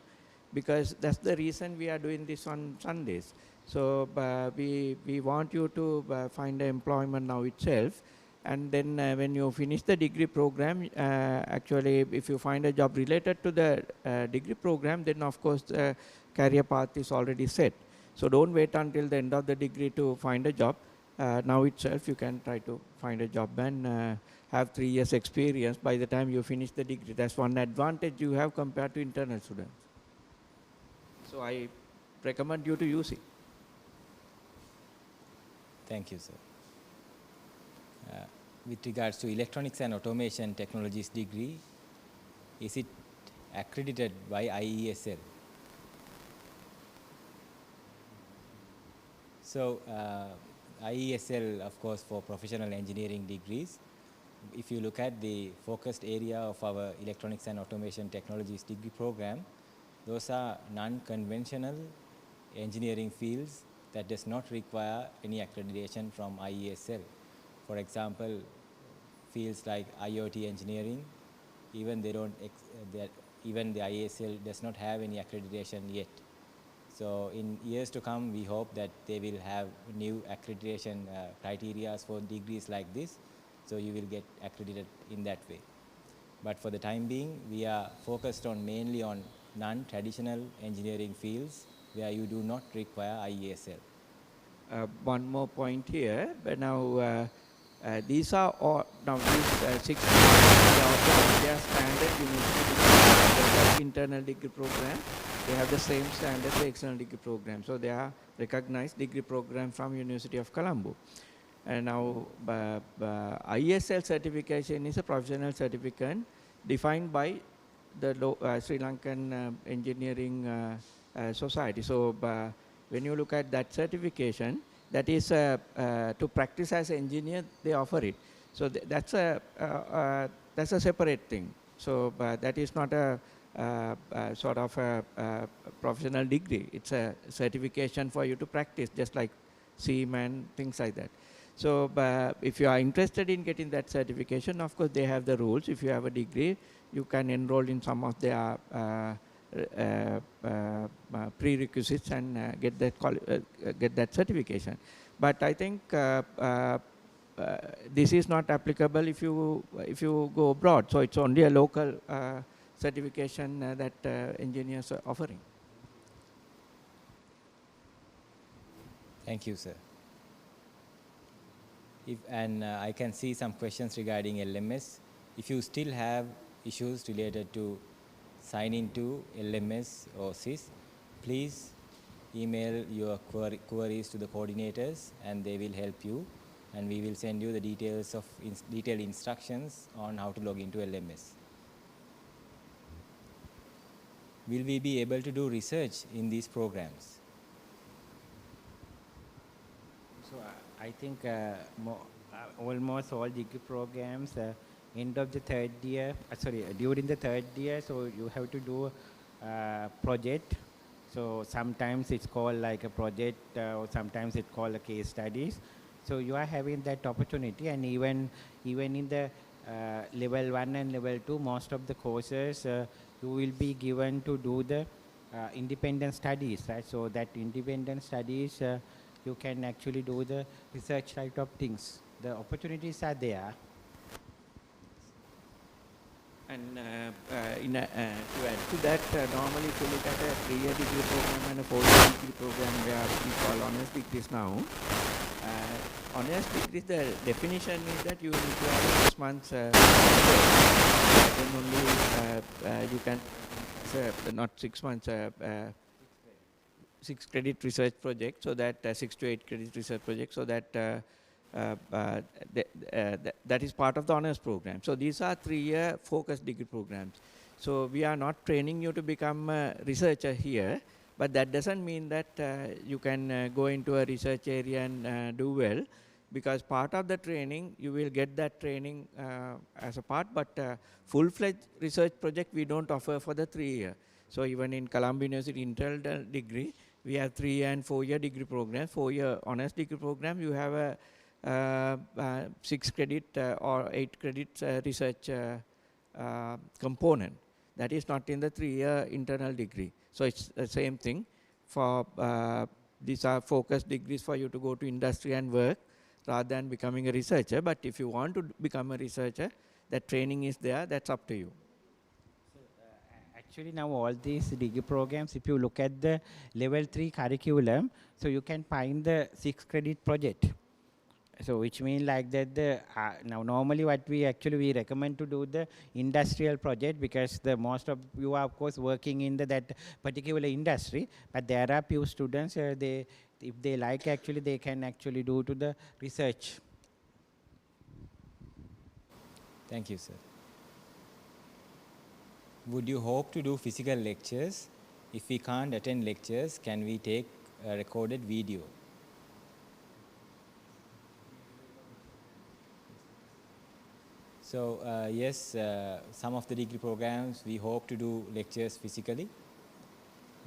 because that's the reason we are doing this on Sundays. So we want you to find employment now itself, and then when you finish the degree program, actually if you find a job related to the degree program, then of course the career path is already set. So don't wait until the end of the degree to find a job. Now itself you can try to find a job and have 3 years experience by the time you finish the degree. That's one advantage you have compared to internal students. So I recommend you to use it. Thank you, sir. With regards to electronics and automation technologies degree, is it accredited by IESL? So IESL, of course, for professional engineering degrees. If you look at the focused area of our electronics and automation technologies degree program, those are non-conventional engineering fields that does not require any accreditation from IESL. For example, fields like IoT engineering, even even the IESL does not have any accreditation yet. So in years to come, we hope that they will have new accreditation criteria for degrees like this, so you will get accredited in that way. But for the time being, we are focused on mainly on non-traditional engineering fields where you do not require IESL. One more point here, but now these are all, now these 6 they are standard university internal degree program. They have the same standard as the external degree program. So they are recognized degree program from University of Colombo. And now IESL certification is a professional certificate defined by the Sri Lankan Engineering Society. So when you look at that certification, that is to practice as an engineer, they offer it. So that's a separate thing. So that is not a sort of a professional degree. It's a certification for you to practice, just like SEAM and things like that. So if you are interested in getting that certification, of course they have the rules. If you have a degree, you can enroll in some of their prerequisites and get that certification. But I think this is not applicable if you go abroad. So it's only a local certification that engineers are offering. Thank you, sir. I can see some questions regarding LMS. If you still have issues related to signing to LMS or SIS, please email your queries to the coordinators and they will help you, and we will send you the details of detailed instructions on how to log into LMS. Will we be able to do research in these programs? So I think almost all degree programs end of the third year, during the third year, so you have to do a project. So sometimes it's called like a project or sometimes it's called a case studies. So you are having that opportunity, and even in the level 1 and level 2, most of the courses you will be given to do the independent studies, right? So that independent studies you can actually do the research type of things. The opportunities are there. And to add to that, normally if you look at a 3-year degree program and a 4-year degree program where we call honors degrees now, honors degrees, the definition is that you need to have 6 months then only you can, not 6 months, 6 credit research project, so that 6 to 8 credit research project, so that that is part of the honors program. So these are 3-year focused degree programs. So we are not training you to become a researcher here, but that doesn't mean that you can go into a research area and do well, because part of the training, you will get that training as a part, but full-fledged research project we don't offer for the 3-year. So even in Columbia University internal degree, we have 3-year and 4-year degree programs. 4-year honors degree program, you have a 6 credit or 8 credits research component. That is not in the 3-year internal degree. So it's the same thing. For these are focused degrees for you to go to industry and work rather than becoming a researcher. But if you want to become a researcher, that training is there. That's up to you. Actually, now all these degree programs, if you look at the level 3 curriculum, so you can find the 6 credit project. So which means like that now normally what we recommend to do the industrial project, because the most of you are of course working in that particular industry, but there are few students if they like they can actually do to the research. Thank you, sir. Would you hope to do physical lectures? If we can't attend lectures, can we take a recorded video? So yes, some of the degree programs we hope to do lectures physically,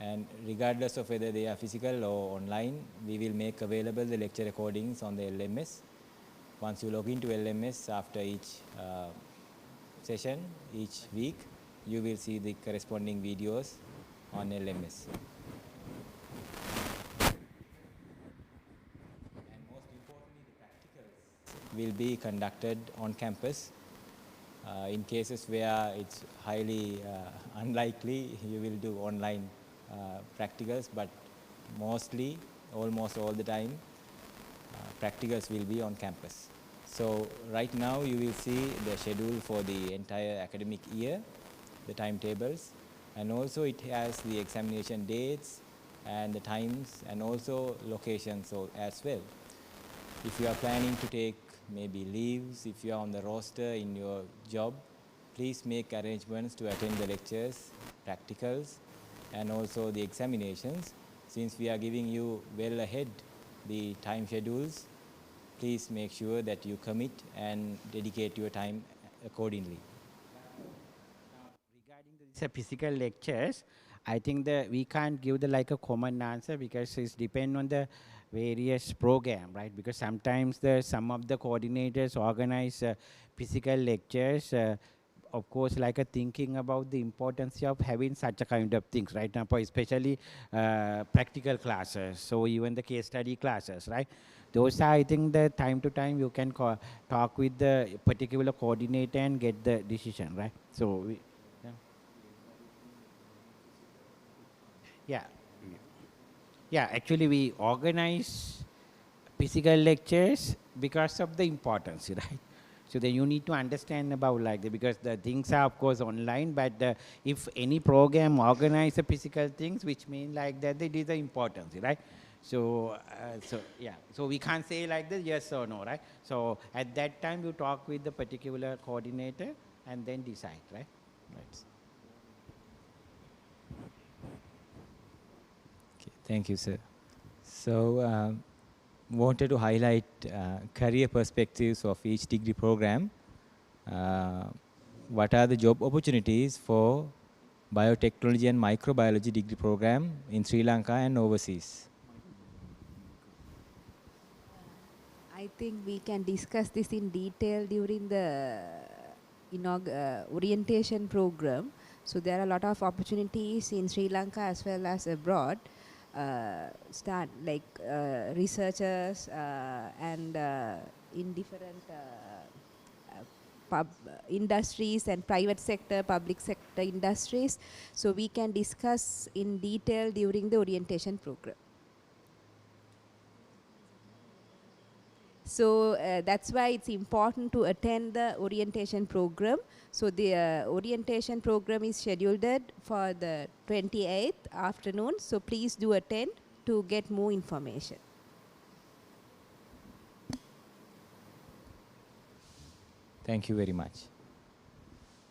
and regardless of whether they are physical or online, we will make available the lecture recordings on the LMS. Once you log into LMS after each session, each week, you will see the corresponding videos on LMS. And most importantly, the practicals will be conducted on campus. In cases where it's highly unlikely, you will do online practicals, but mostly, almost all the time, practicals will be on campus. So right now you will see the schedule for the entire academic year, the timetables, and also it has the examination dates and the times and also locations as well. If you are planning to take maybe leaves, if you are on the roster in your job, please make arrangements to attend the lectures, practicals, and also the examinations. Since we are giving you well ahead the time schedules, please make sure that you commit and dedicate your time accordingly. Regarding the a physical lectures, I think that we can't give the like a common answer because it's depend on the various program, right? Because sometimes some of the coordinators organize physical lectures, of course, like a thinking about the importance of having such a kind of things, right? Now, for especially practical classes, so even the case study classes, right? Those are, I think, the time to time you can talk with the particular coordinator and get the decision, right? So, yeah. Yeah. Yeah, actually we organize physical lectures because of the importance, right? So then you need to understand about like that because the things are of course online, but if any program organize the physical things, which mean like that it is the importance, right? So, so yeah, so we can't say like that yes or no, right? So at that time you talk with the particular coordinator and then decide, right? Right. Okay, thank you, sir. So, wanted to highlight career perspectives of each degree program. Uh, what are the job opportunities for biotechnology and microbiology degree program in Sri Lanka and overseas? I think we can discuss this in detail during the orientation program. So there are a lot of opportunities in Sri Lanka as well as abroad. Researchers and in different industries and private sector, public sector industries. So we can discuss in detail during the orientation program. So that's why it's important to attend the orientation program. So the orientation program is scheduled for the 28th afternoon. So please do attend to get more information. Thank you very much.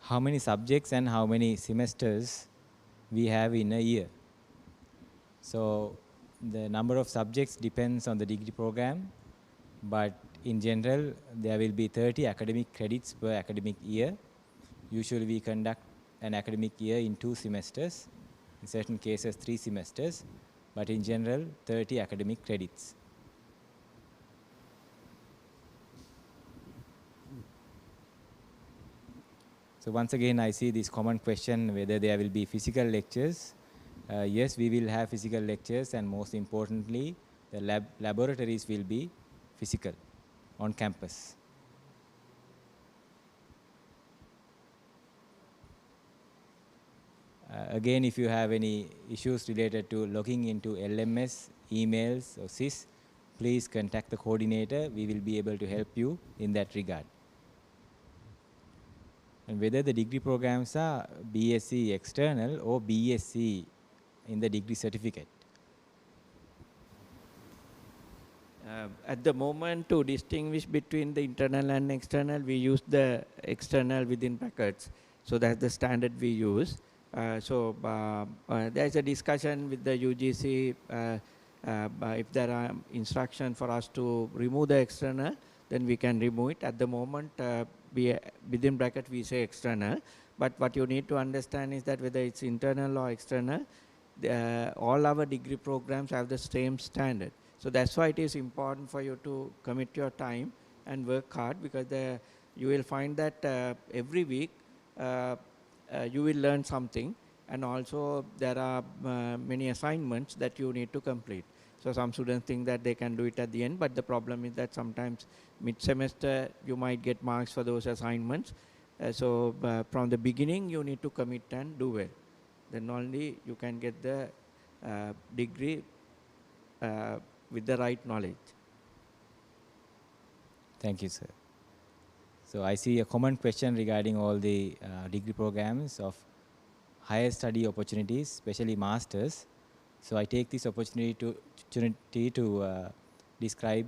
How many subjects and how many semesters we have in a year? So the number of subjects depends on the degree program, but in general, there will be 30 academic credits per academic year. Usually we conduct an academic year in 2 semesters, in certain cases 3 semesters, but in general 30 academic credits. So once again, I see this common question whether there will be physical lectures. Yes, we will have physical lectures, and most importantly, the laboratories will be physical on campus. Again, if you have any issues related to logging into LMS, emails, or SIS, please contact the coordinator. We will be able to help you in that regard. And whether the degree programs are BSc external or BSc in the degree certificate. At the moment, to distinguish between the internal and external, we use the external within brackets. So that's the standard we use. There's a discussion with the UGC if there are instructions for us to remove the external, then we can remove it. At the moment, within bracket we say external. But what you need to understand is that whether it's internal or external, all our degree programs have the same standard. So that's why it is important for you to commit your time and work hard, because you will find that every week you will learn something, and also there are many assignments that you need to complete. So some students think that they can do it at the end, but the problem is that sometimes mid-semester you might get marks for those assignments. From the beginning you need to commit and do well. Then only you can get the degree with the right knowledge. Thank you, sir. So I see a common question regarding all the degree programs of higher study opportunities, especially masters. So I take this opportunity to describe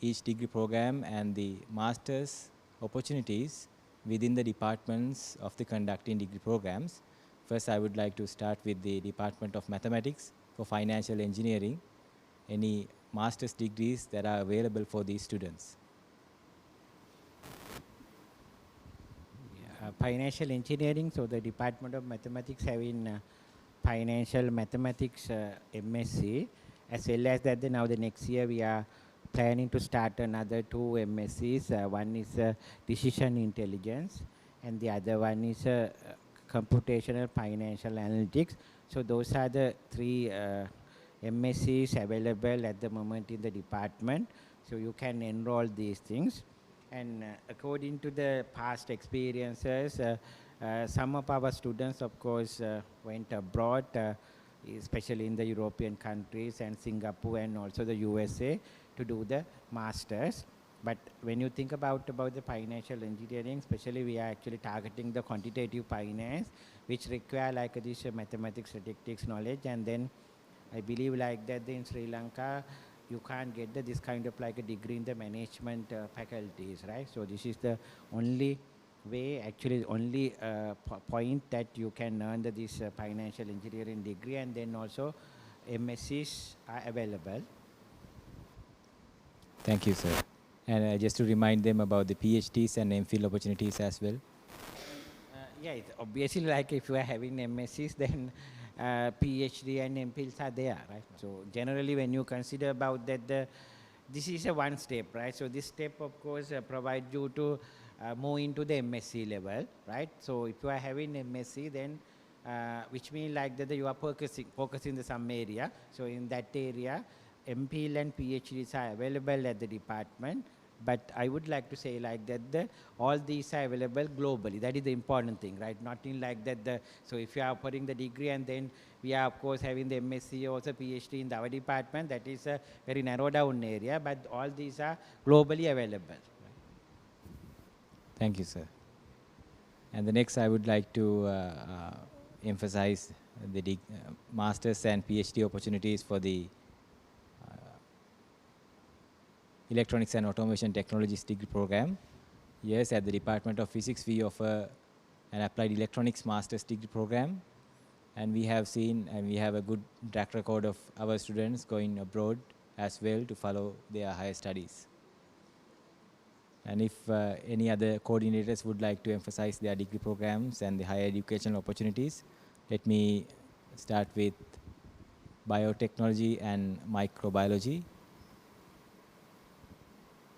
each degree program and the master's opportunities within the departments of the conducting degree programs. First, I would like to start with the Department of Mathematics for Financial Engineering. Any master's degrees that are available for these students? financial engineering. So the Department of Mathematics having financial mathematics MSc, as well as that now the next year we are planning to start another 2 MScs. One is decision intelligence and the other one is computational financial analytics. So those are the 3 MScs available at the moment in the department. So you can enroll these things. And according to the past experiences, some of our students, of course, went abroad, especially in the European countries and Singapore and also the USA to do the masters. But when you think about the financial engineering, especially we are actually targeting the quantitative finance, which require like this mathematics, statistics knowledge, and then I believe like that in Sri Lanka, you can't get this kind of like a degree in the management faculties, right? So this is the only way, actually only point that you can earn this financial engineering degree, and then also MScs are available. Thank you, sir. And just to remind them about the PhDs and MPhil opportunities as well. Yeah, it's obviously like if you are having MScs, then PhD and MPhils are there, right? So generally when you consider about that, this is a one step, right? So this step, of course, provides you to move into the MSc level, right? So if you are having MSc, then which means like that you are focusing in some area. So in that area, MPhil and PhDs are available at the department. But I would like to say like that all these are available globally. That is the important thing, right? Not in like that. So if you are offering the degree and then we are of course having the MSc also PhD in our department, that is a very narrow down area. But all these are globally available. Thank you, sir. And the next I would like to emphasize the master's and PhD opportunities for the Electronics and Automation Technologies degree program. Yes, at the Department of Physics, we offer an applied electronics master's degree program. And we have seen and we have a good track record of our students going abroad as well to follow their higher studies. And if any other coordinators would like to emphasize their degree programs and the higher educational opportunities, let me start with biotechnology and microbiology.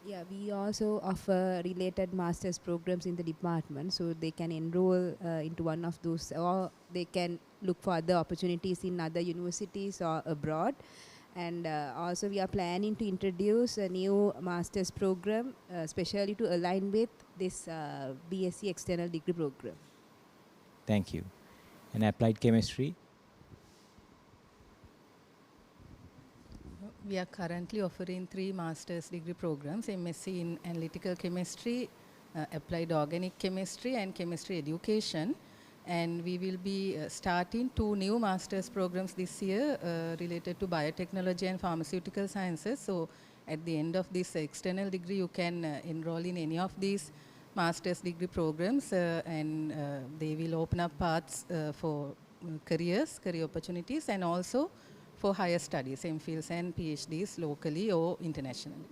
Yeah, we also offer related master's programs in the department, so they can enroll into one of those, or they can look for other opportunities in other universities or abroad. And also we are planning to introduce a new master's program, especially to align with this BSc external degree program. Thank you. And applied chemistry? We are currently offering 3 master's degree programs, MSc in Analytical Chemistry, Applied Organic Chemistry and Chemistry Education. And we will be starting 2 new master's programs this year related to biotechnology and pharmaceutical sciences. So at the end of this external degree, you can enroll in any of these master's degree programs and they will open up paths for career opportunities, and also for higher studies, MPhils and PhDs locally or internationally.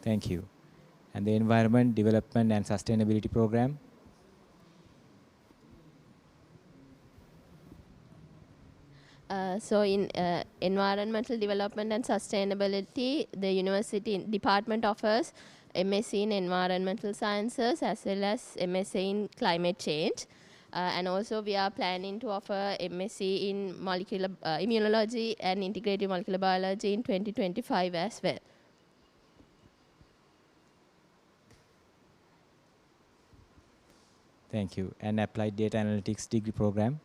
Thank you. And the Environment, Development and Sustainability Program? So in Environmental Development and Sustainability, the University Department offers MSc in Environmental Sciences as well as MSc in Climate Change. And also we are planning to offer MSc in Molecular Immunology and Integrative Molecular Biology in 2025 as well. Thank you. And Applied Data Analytics degree program?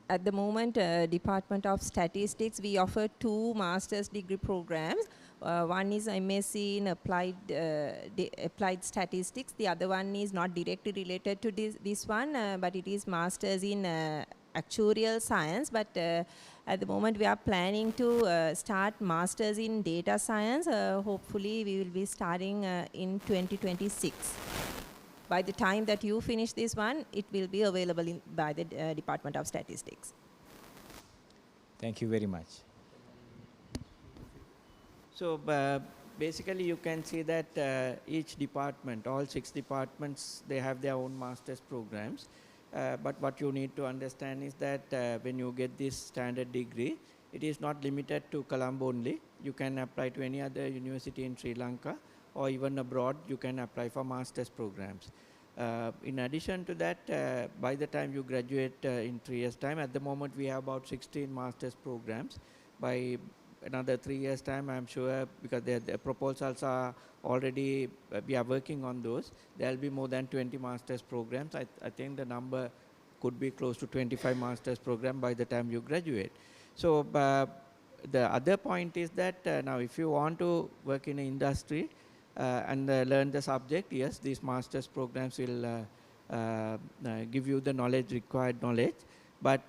At the moment, Department of Statistics, we offer 2 master's degree programs. One is MSc in Applied Statistics. The other one is not directly related to this one, but it is master's in Actuarial Science. But at the moment, we are planning to start master's in Data Science. Hopefully, we will be starting in 2026. By the time that you finish this one, it will be available by the Department of Statistics. Thank you very much. So basically you can see that each department, all 6 departments, they have their own master's programs. But what you need to understand is that when you get this standard degree, it is not limited to Colombo only. You can apply to any other university in Sri Lanka, or even abroad you can apply for master's programs. In addition to that, by the time you graduate in 3 years' time, at the moment we have about 16 master's programs. By another 3 years' time, I'm sure, because the proposals are already, we are working on those, there will be more than 20 master's programs. I think the number could be close to 25 master's program by the time you graduate. So the other point is that now if you want to work in an industry and learn the subject, yes, these master's programs will give you the knowledge, required knowledge. But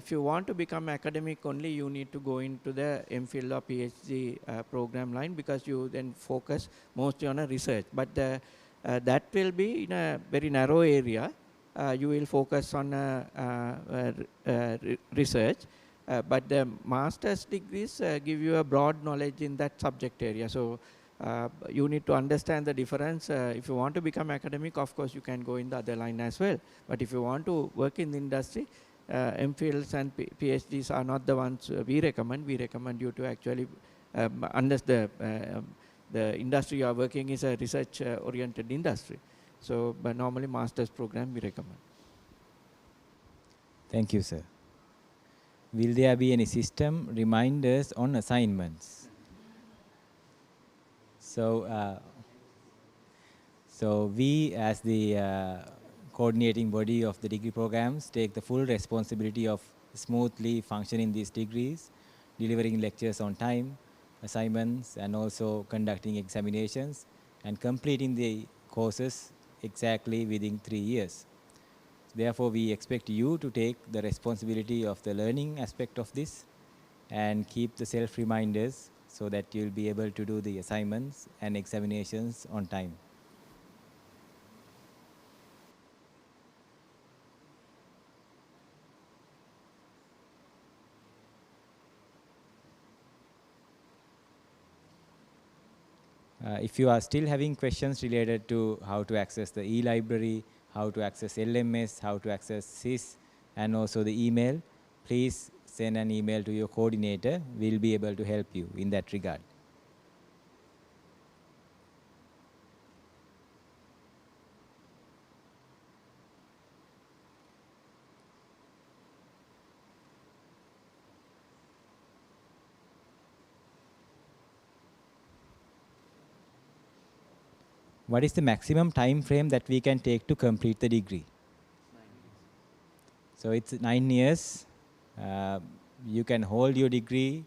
if you want to become academic only, you need to go into the MPhil or PhD program line, because you then focus mostly on a research. But that will be in a very narrow area. You will focus on research. But the master's degrees give you a broad knowledge in that subject area. So you need to understand the difference. If you want to become academic, of course, you can go in the other line as well. But if you want to work in the industry, MPhils and PhDs are not the ones we recommend. We recommend you to actually, unless the industry you are working is a research-oriented industry. So, but normally master's program we recommend. Thank you, sir. Will there be any system reminders on assignments? So, so we as the coordinating body of the degree programs take the full responsibility of smoothly functioning these degrees, delivering lectures on time, assignments, and also conducting examinations and completing the courses exactly within 3 years. Therefore, we expect you to take the responsibility of the learning aspect of this and keep the self-reminders so that you'll be able to do the assignments and examinations on time. If you are still having questions related to how to access the e-library, how to access LMS, how to access SIS, and also the email, please send an email to your coordinator. We'll be able to help you in that regard. What is the maximum time frame that we can take to complete the degree? 9 years. So it's 9 years. You can hold your degree,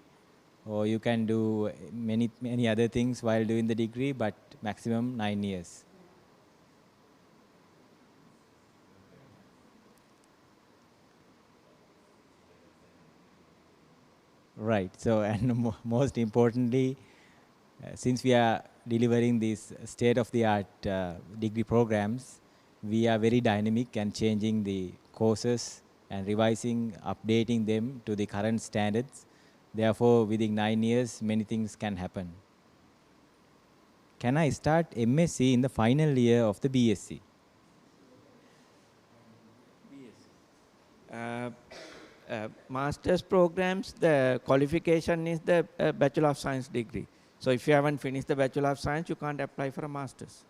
or you can do many other things while doing the degree, but maximum 9 years. Right. So, and most importantly, since we are delivering these state-of-the-art degree programs, we are very dynamic and changing the courses and revising, updating them to the current standards. Therefore, within 9 years, many things can happen. Can I start MSc in the final year of the BSc? Master's programs, the qualification is the Bachelor of Science degree. So if you haven't finished the Bachelor of Science, you can't apply for a master's.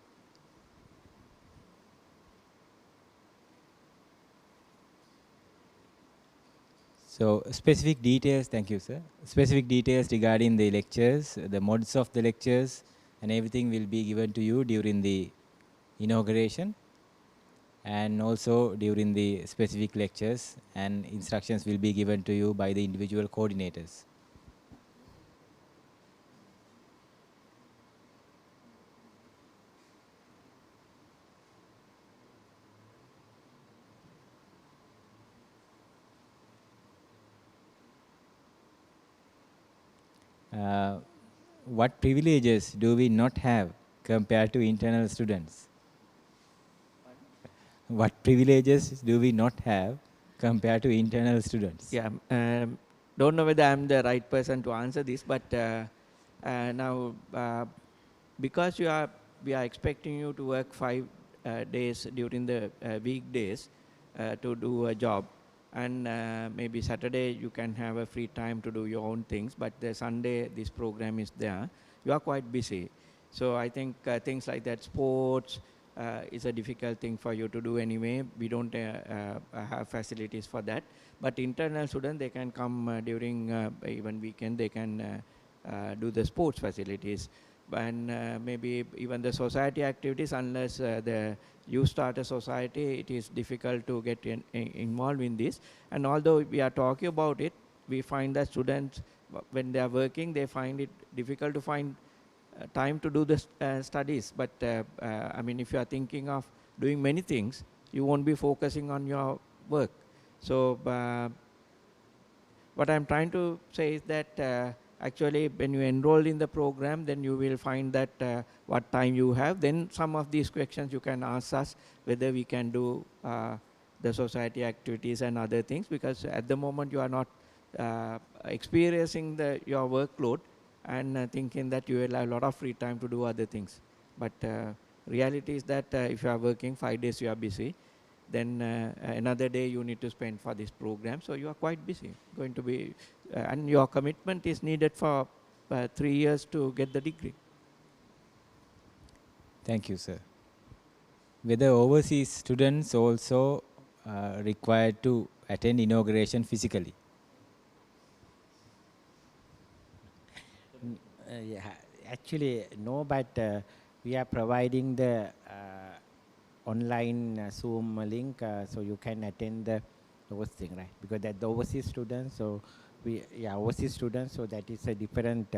So specific details, thank you, sir. Specific details regarding the lectures, the modes of the lectures, and everything will be given to you during the inauguration, and also during the specific lectures, and instructions will be given to you by the individual coordinators. What privileges do we not have compared to internal students? What privileges do we not have compared to internal students? Yeah, don't know whether I'm the right person to answer this, but now because we are expecting you to work 5 days during the weekdays to do a job, and maybe Saturday you can have a free time to do your own things, but the Sunday this program is there, you are quite busy. So I think things like that, sports, is a difficult thing for you to do anyway. We don't have facilities for that. But internal students, they can come during even weekend, they can do the sports facilities. And maybe even the society activities, unless you start a society, it is difficult to get involved in this. And although we are talking about it, we find that students, when they are working, they find it difficult to find time to do the studies. But I mean, if you are thinking of doing many things, you won't be focusing on your work. So what I'm trying to say is that actually when you enroll in the program, then you will find that what time you have. Then some of these questions you can ask us whether we can do the society activities and other things, because at the moment you are not experiencing your workload and thinking that you will have a lot of free time to do other things. But reality is that if you are working 5 days, you are busy. Then another day you need to spend for this program. So you are quite busy, going to be, and your commitment is needed for 3 years to get the degree. Thank you, sir. Whether overseas students also required to attend inauguration physically? Yeah, actually, no, but we are providing the online Zoom link, so you can attend those things, right? Because that the overseas students, so overseas students, so that is a different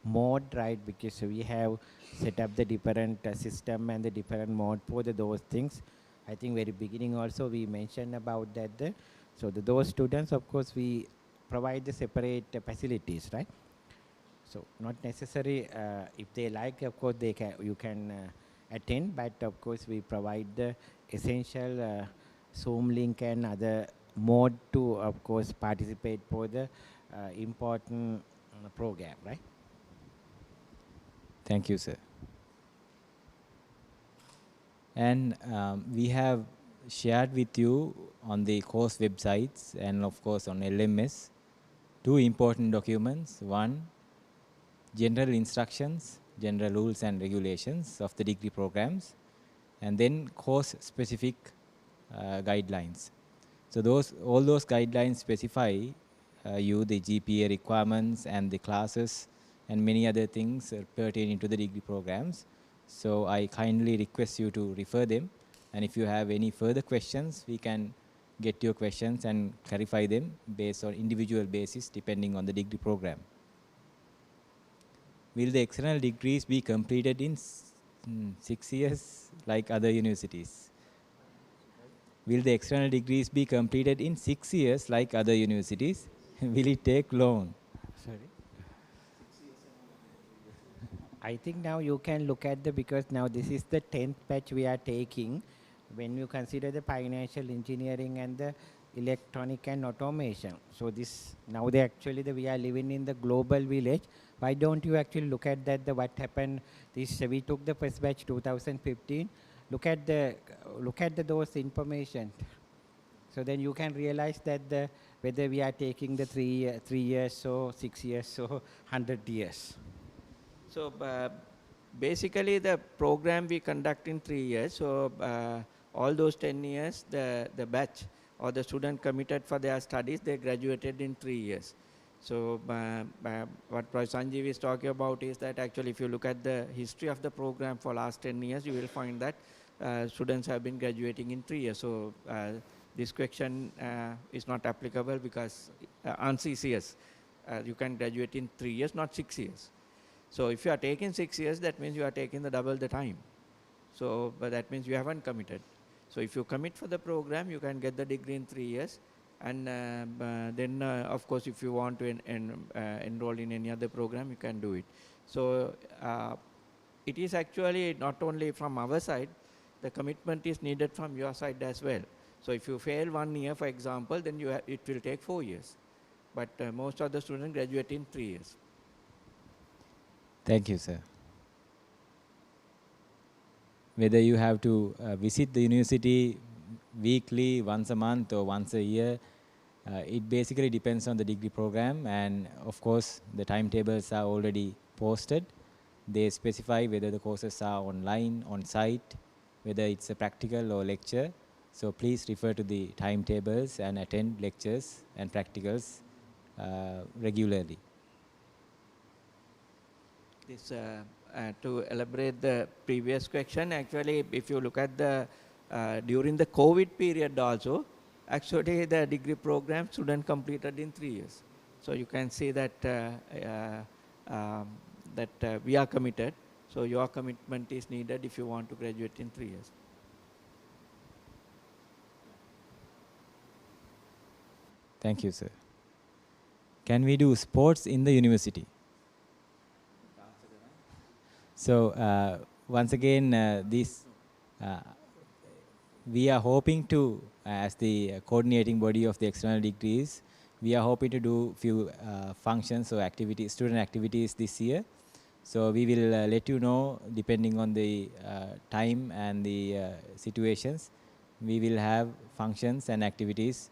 mode, right? Because we have set up the different system and the different mode for those things. I think very beginning also we mentioned about that. So those students, of course, we provide the separate facilities, right? So not necessary, if they like, of course, you can attend, but of course we provide the essential Zoom link and other mode to, of course, participate for the important program, right? Thank you, sir. And we have shared with you on the course websites and of course on LMS 2 important documents. One, general instructions, general rules and regulations of the degree programs, and then course specific guidelines. So all those guidelines specify you the GPA requirements and the classes and many other things pertaining to the degree programs. So I kindly request you to refer them, and if you have any further questions, we can get your questions and clarify them based on individual basis depending on the degree program. Will the external degrees be completed in 6 years like other universities? Will the external degrees be completed in 6 years like other universities? Will it take long? Sorry? I think now you can look at because now this is the 10th batch we are taking. When you consider the financial engineering and the electronic and automation. So this, now we are living in the global village. Why don't you actually look at that, what happened, we took the first batch 2015, look at those information. So then you can realize that whether we are taking the 3 years, so 6 years, so 100 years. So basically the program we conduct in 3 years. So all those 10 years, the batch or the student committed for their studies, they graduated in 3 years. So what Professor Sanjeev is talking about is that actually if you look at the history of the program for last 10 years, you will find that students have been graduating in 3 years. So this question is not applicable because answer is yes. You can graduate in 3 years, not 6 years. So if you are taking 6 years, that means you are taking the double the time. So but that means you haven't committed. So if you commit for the program, you can get the degree in 3 years. And then, of course, if you want to enroll in any other program, you can do it. So it is actually not only from our side, the commitment is needed from your side as well. So if you fail 1 year, for example, then it will take 4 years. But most of the students graduate in 3 years. Thank you, sir. whether you have to visit the university weekly, once a month or once a year, it basically depends on the degree program, and of course the timetables are already posted. They specify whether the courses are online, on site, whether it's a practical or lecture. So please refer to the timetables and attend lectures and practicals regularly. This, to elaborate the previous question, actually, if you look at the during the COVID period also, actually the degree program student completed in 3 years. So you can see that we are committed. So your commitment is needed if you want to graduate in 3 years. Thank you, sir. Can we do sports in the university? So once again, we are hoping to, as the coordinating body of the external degrees, we are hoping to do few functions or activities, student activities this year. So we will let you know, depending on the time and the situations, we will have functions and activities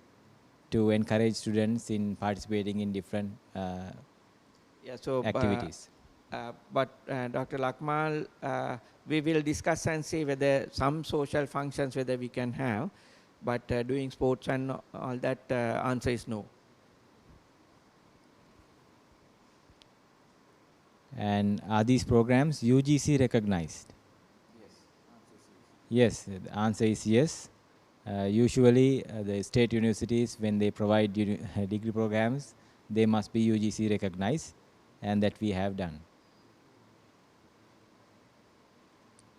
to encourage students in participating in different activities. But Dr. Lakmal, we will discuss and see whether some social functions whether we can have, but doing sports and all that, answer is no. And are these programs UGC recognized? Yes, the answer is yes. Usually the state universities, when they provide degree programs, they must be UGC recognized, and that we have done.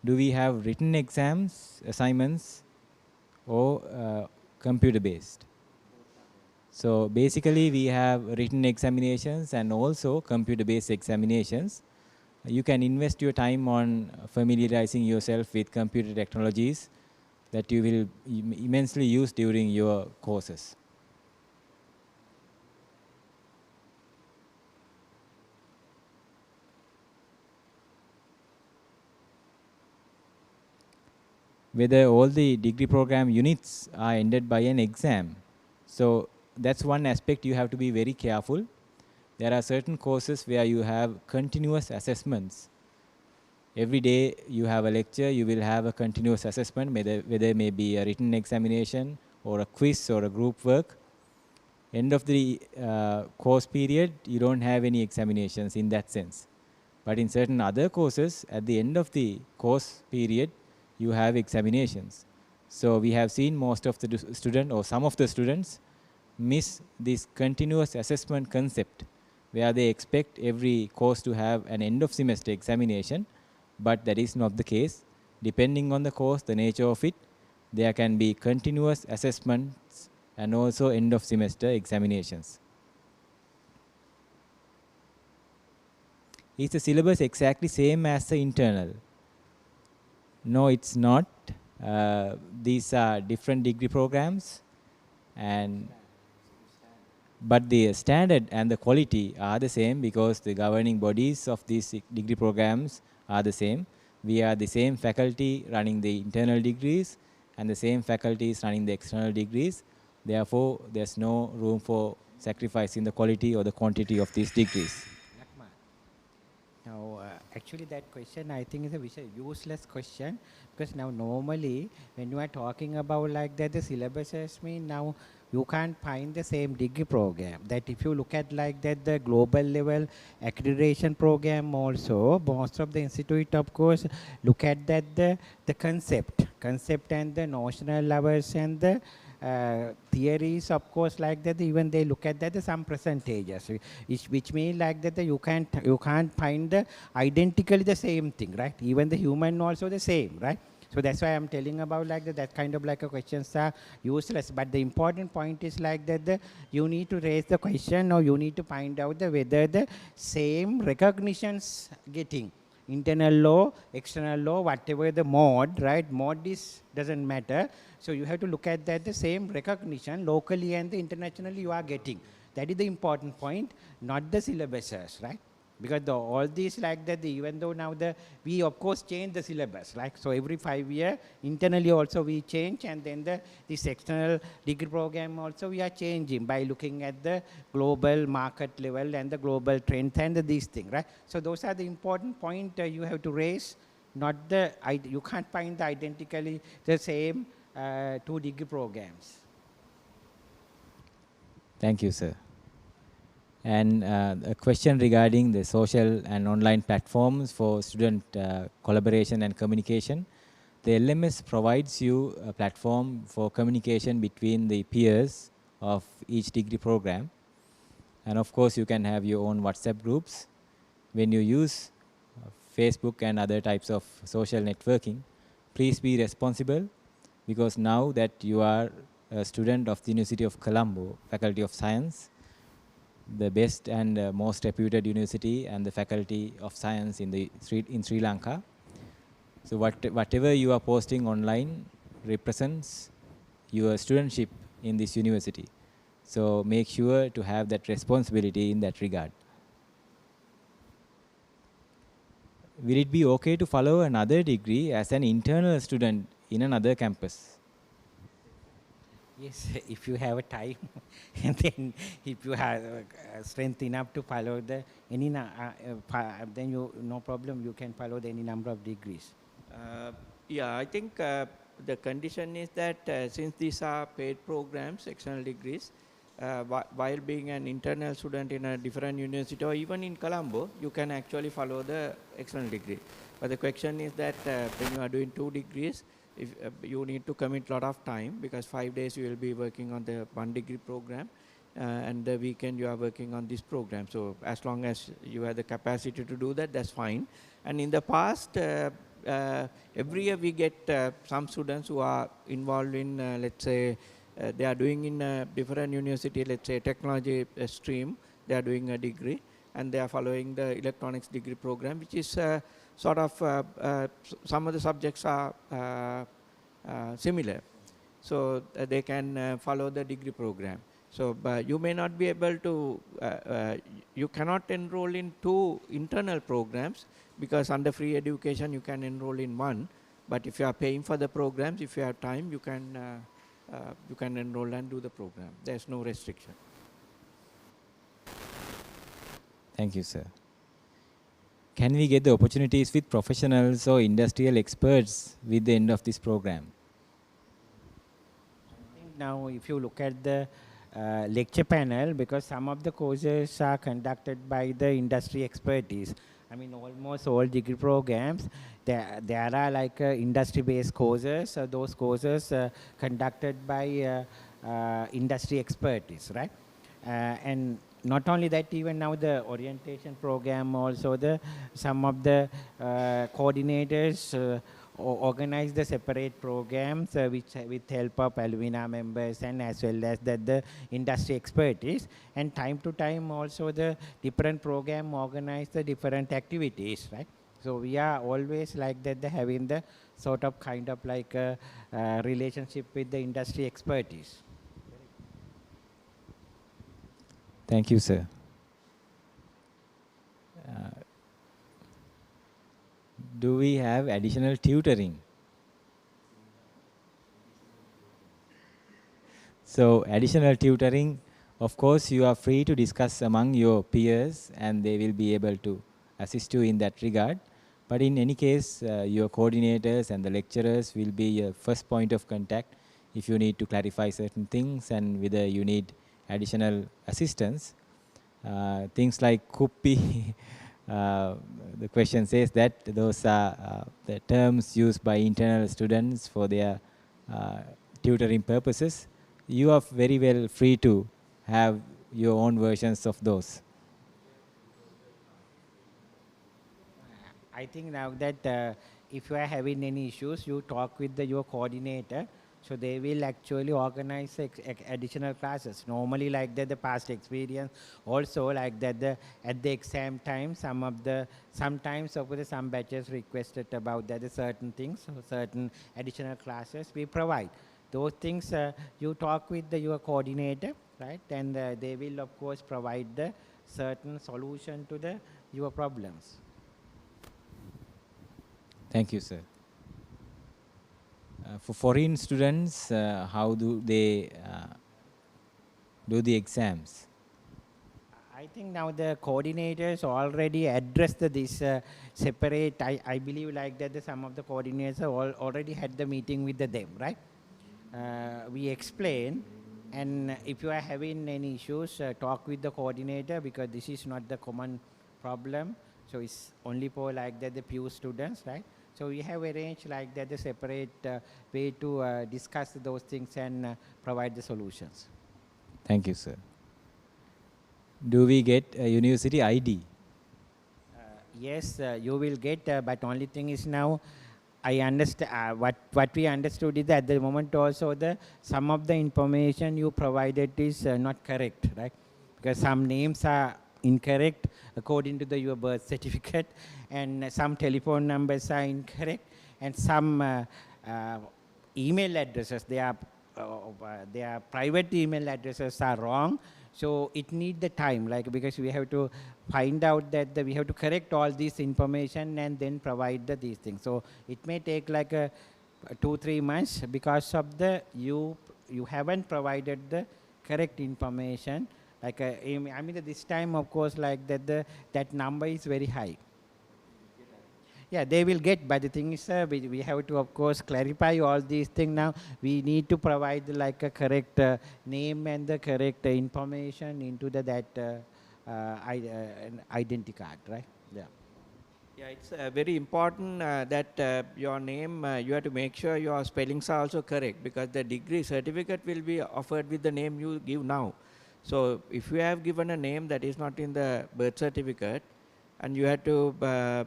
Do we have written exams, assignments, or computer based? So basically we have written examinations and also computer based examinations. You can invest your time on familiarizing yourself with computer technologies that you will immensely use during your courses. Whether all the degree program units are ended by an exam. So that's one aspect you have to be very careful. There are certain courses where you have continuous assessments. Every day you have a lecture, you will have a continuous assessment, whether it may be a written examination or a quiz or a group work. End of the course period, you don't have any examinations in that sense. But in certain other courses, at the end of the course period, you have examinations. So we have seen most of the students or some of the students miss this continuous assessment concept, where they expect every course to have an end of semester examination, but that is not the case. Depending on the course, the nature of it, there can be continuous assessments and also end of semester examinations. Is the syllabus exactly same as the internal? No, it's not. These are different degree programs, but the standard and the quality are the same because the governing bodies of these degree programs are the same. We are the same faculty running the internal degrees and the same faculties running the external degrees. Therefore, there's no room for sacrificing the quality or the quantity of these degrees. Now, actually that question I think is a useless question, because now normally when you are talking about like that, the syllabuses mean now you can't find the same degree program. That if you look at like that, the global level accreditation program also, most of the institute of course look at that the concept and the notional levels and the theories, of course, like that, even they look at that some percentages, which means like that you can't find the identically the same thing, right? Even the human also the same, right? So that's why I'm telling about like that kind of like a questions are useless. But the important point is like that you need to raise the question, or you need to find out whether the same recognitions getting internal law, external law, whatever the mode, right? Mode doesn't matter. So you have to look at that the same recognition locally and internationally you are getting. That is the important point, not the syllabuses, right? Because all these like that, even though now we of course change the syllabus, like so every 5 years internally also we change, and then this external degree program also we are changing by looking at the global market level and the global trends and these things, right? So those are the important point you have to raise, not you can't find the identically the same 2 degree programs. Thank you, sir. And a question regarding the social and online platforms for student collaboration and communication. The LMS provides you a platform for communication between the peers of each degree program. And of course, you can have your own WhatsApp groups. When you use Facebook and other types of social networking, please be responsible, because now that you are a student of the University of Colombo, Faculty of Science, the best and most reputed university and the Faculty of Science in Sri Lanka. So whatever you are posting online represents your studentship in this university. So make sure to have that responsibility in that regard. Will it be okay to follow another degree as an internal student in another campus? Yes, if you have a time, and then if you have strength enough to follow then no problem, you can follow any number of degrees. Yeah, I think the condition is that since these are paid programs, external degrees, while being an internal student in a different university or even in Colombo, you can actually follow the external degree. But the question is that when you are doing 2 degrees, if you need to commit a lot of time, because 5 days you will be working on the 1 degree program, and the weekend you are working on this program. So as long as you have the capacity to do that, that's fine. And in the past, every year we get some students who are involved in, let's say, they are doing in a different university, let's say technology stream, they are doing a degree, and they are following the electronics degree program, which is sort of, some of the subjects are similar. So they can follow the degree program. So you may not be able to, you cannot enroll in 2 internal programs, because under free education you can enroll in 1. But if you are paying for the programs, if you have time, you can enroll and do the program. There's no restriction. Thank you, sir. Can we get the opportunities with professionals or industrial experts with the end of this program? I think now if you look at the lecture panel, because some of the courses are conducted by the industry expertise. I mean, almost all degree programs, there are like industry-based courses. Those courses conducted by industry expertise, right? And not only that, even now the orientation program also, some of the coordinators organize the separate programs with help of alumni members, and as well as the industry expertise. And time to time also the different program organize the different activities, right? So we are always like that, having the sort of kind of like a relationship with the industry expertise. Thank you, sir. Do we have additional tutoring? So additional tutoring, of course, you are free to discuss among your peers, and they will be able to assist you in that regard. But in any case, your coordinators and the lecturers will be your first point of contact if you need to clarify certain things and whether you need additional assistance. Things like Kuppi, the question says that those are the terms used by internal students for their tutoring purposes. You are very well free to have your own versions of those. I think now that if you are having any issues, you talk with your coordinator. So they will actually organize additional classes. Normally like that, the past experience also like that, at the exam time, sometimes some batches requested about that certain things, so certain additional classes we provide. Those things you talk with your coordinator, right? And they will of course provide the certain solution to your problems. Thank you, sir. For foreign students, how do they do the exams? I think now the coordinators already addressed this separate. I believe like that some of the coordinators already had the meeting with them, right? We explain, and if you are having any issues, talk with the coordinator, because this is not the common problem. So it's only for like that the few students, right? So we have arranged like that the separate way to discuss those things and provide the solutions. Thank you, sir. Do we get a university ID? Yes, you will get, but only thing is now, I understand what we understood is that at the moment also some of the information you provided is not correct, right? Because some names are incorrect according to your birth certificate, and some telephone numbers are incorrect, and some email addresses, their private email addresses are wrong. So it needs the time, like, because we have to find out that we have to correct all this information and then provide these things. So it may take like 2-3 months because of you haven't provided the correct information. Like I mean, this time, of course, like that number is very high. Yeah, they will get, but the thing is, we have to, of course, clarify all these things now. We need to provide like a correct name and the correct information into that identity card, right? Yeah. Yeah, it's very important that your name, you have to make sure your spellings are also correct, because the degree certificate will be offered with the name you give now. So if you have given a name that is not in the birth certificate, and you have to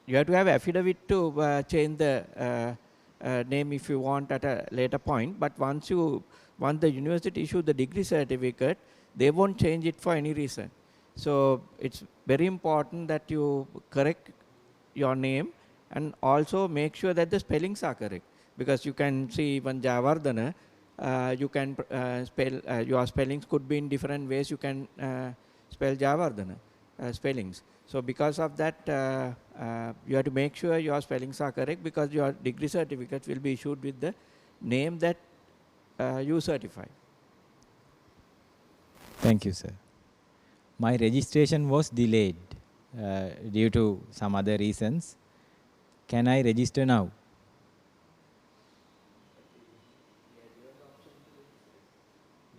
you have to have affidavit to change the name if you want at a later point. But once the university issue the degree certificate, they won't change it for any reason. So it's very important that you correct your name and also make sure that the spellings are correct, because you can see even Javardhana, you can spell your spellings could be in different ways. You can spell Javardhana spellings. So because of that, you have to make sure your spellings are correct, because your degree certificate will be issued with the name that you certify. Thank you, sir. My registration was delayed due to some other reasons. Can I register now?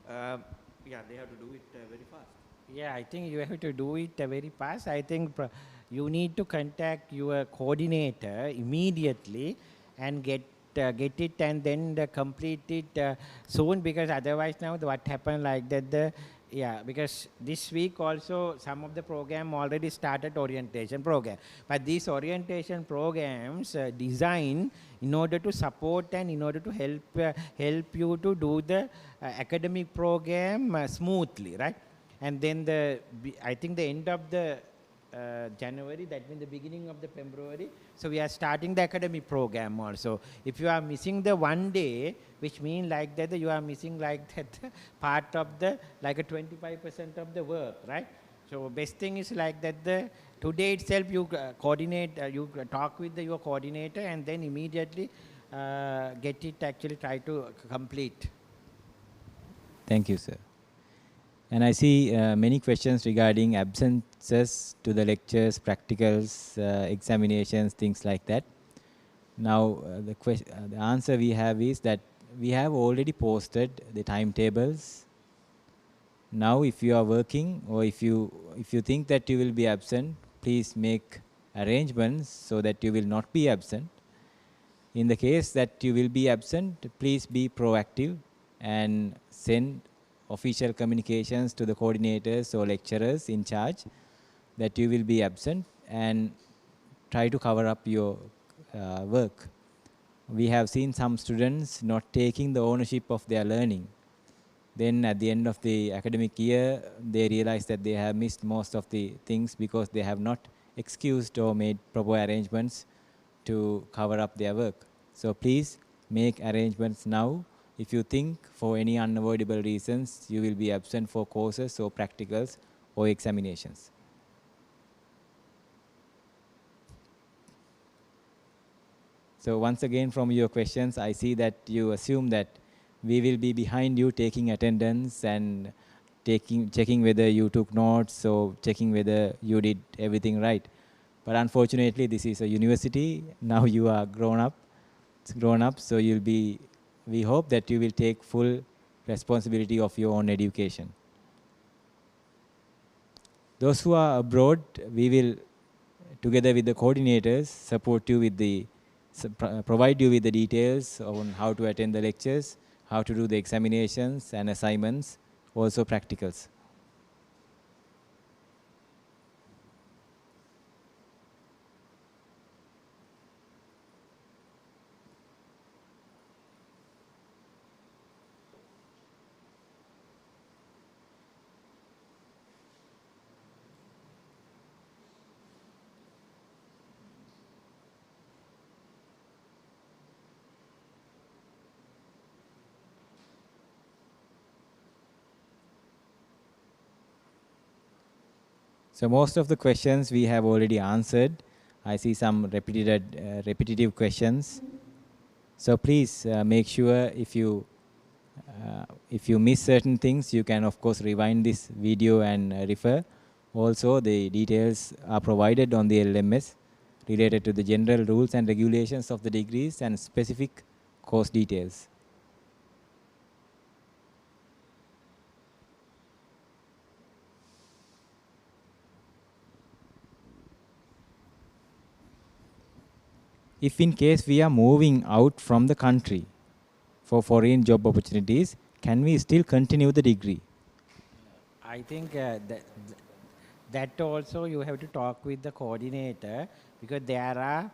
Yeah, they have to do it very fast. Yeah, I think you have to do it very fast. I think you need to contact your coordinator immediately and get it and then complete it soon, because otherwise now what happened like that because this week also some of the program already started orientation program, but these orientation programs designed in order to support and in order to help you to do the academic program smoothly, right? And then I think the end of the January, that means the beginning of the February, so we are starting the academic program also. If you are missing the one day, which means like that you are missing like that part of the like a 25% of the work, right? So best thing is like that today itself you coordinate, you talk with your coordinator and then immediately get it actually try to complete. Thank you, sir. And I see many questions regarding absences to the lectures, practicals, examinations, things like that. Now, the answer we have is that we have already posted the timetables. Now, if you are working or if you think that you will be absent, please make arrangements so that you will not be absent. In the case that you will be absent, please be proactive and send official communications to the coordinators or lecturers in charge that you will be absent, and try to cover up your work. We have seen some students not taking the ownership of their learning. Then at the end of the academic year, they realize that they have missed most of the things because they have not excused or made proper arrangements to cover up their work. So please make arrangements now. If you think for any unavoidable reasons you will be absent for courses or practicals or examinations. So once again, from your questions, I see that you assume that we will be behind you taking attendance and checking whether you took notes or checking whether you did everything right. But unfortunately, this is a university. Now you are grown up, so we hope that you will take full responsibility of your own education. Those who are abroad, we will, together with the coordinators, provide you with the details on how to attend the lectures, how to do the examinations and assignments, also practicals. So most of the questions we have already answered. I see some repetitive questions. So please make sure if you miss certain things, you can of course rewind this video and refer. Also, the details are provided on the LMS related to the general rules and regulations of the degrees and specific course details. If in case we are moving out from the country for foreign job opportunities, can we still continue the degree? I think that also you have to talk with the coordinator, because there are,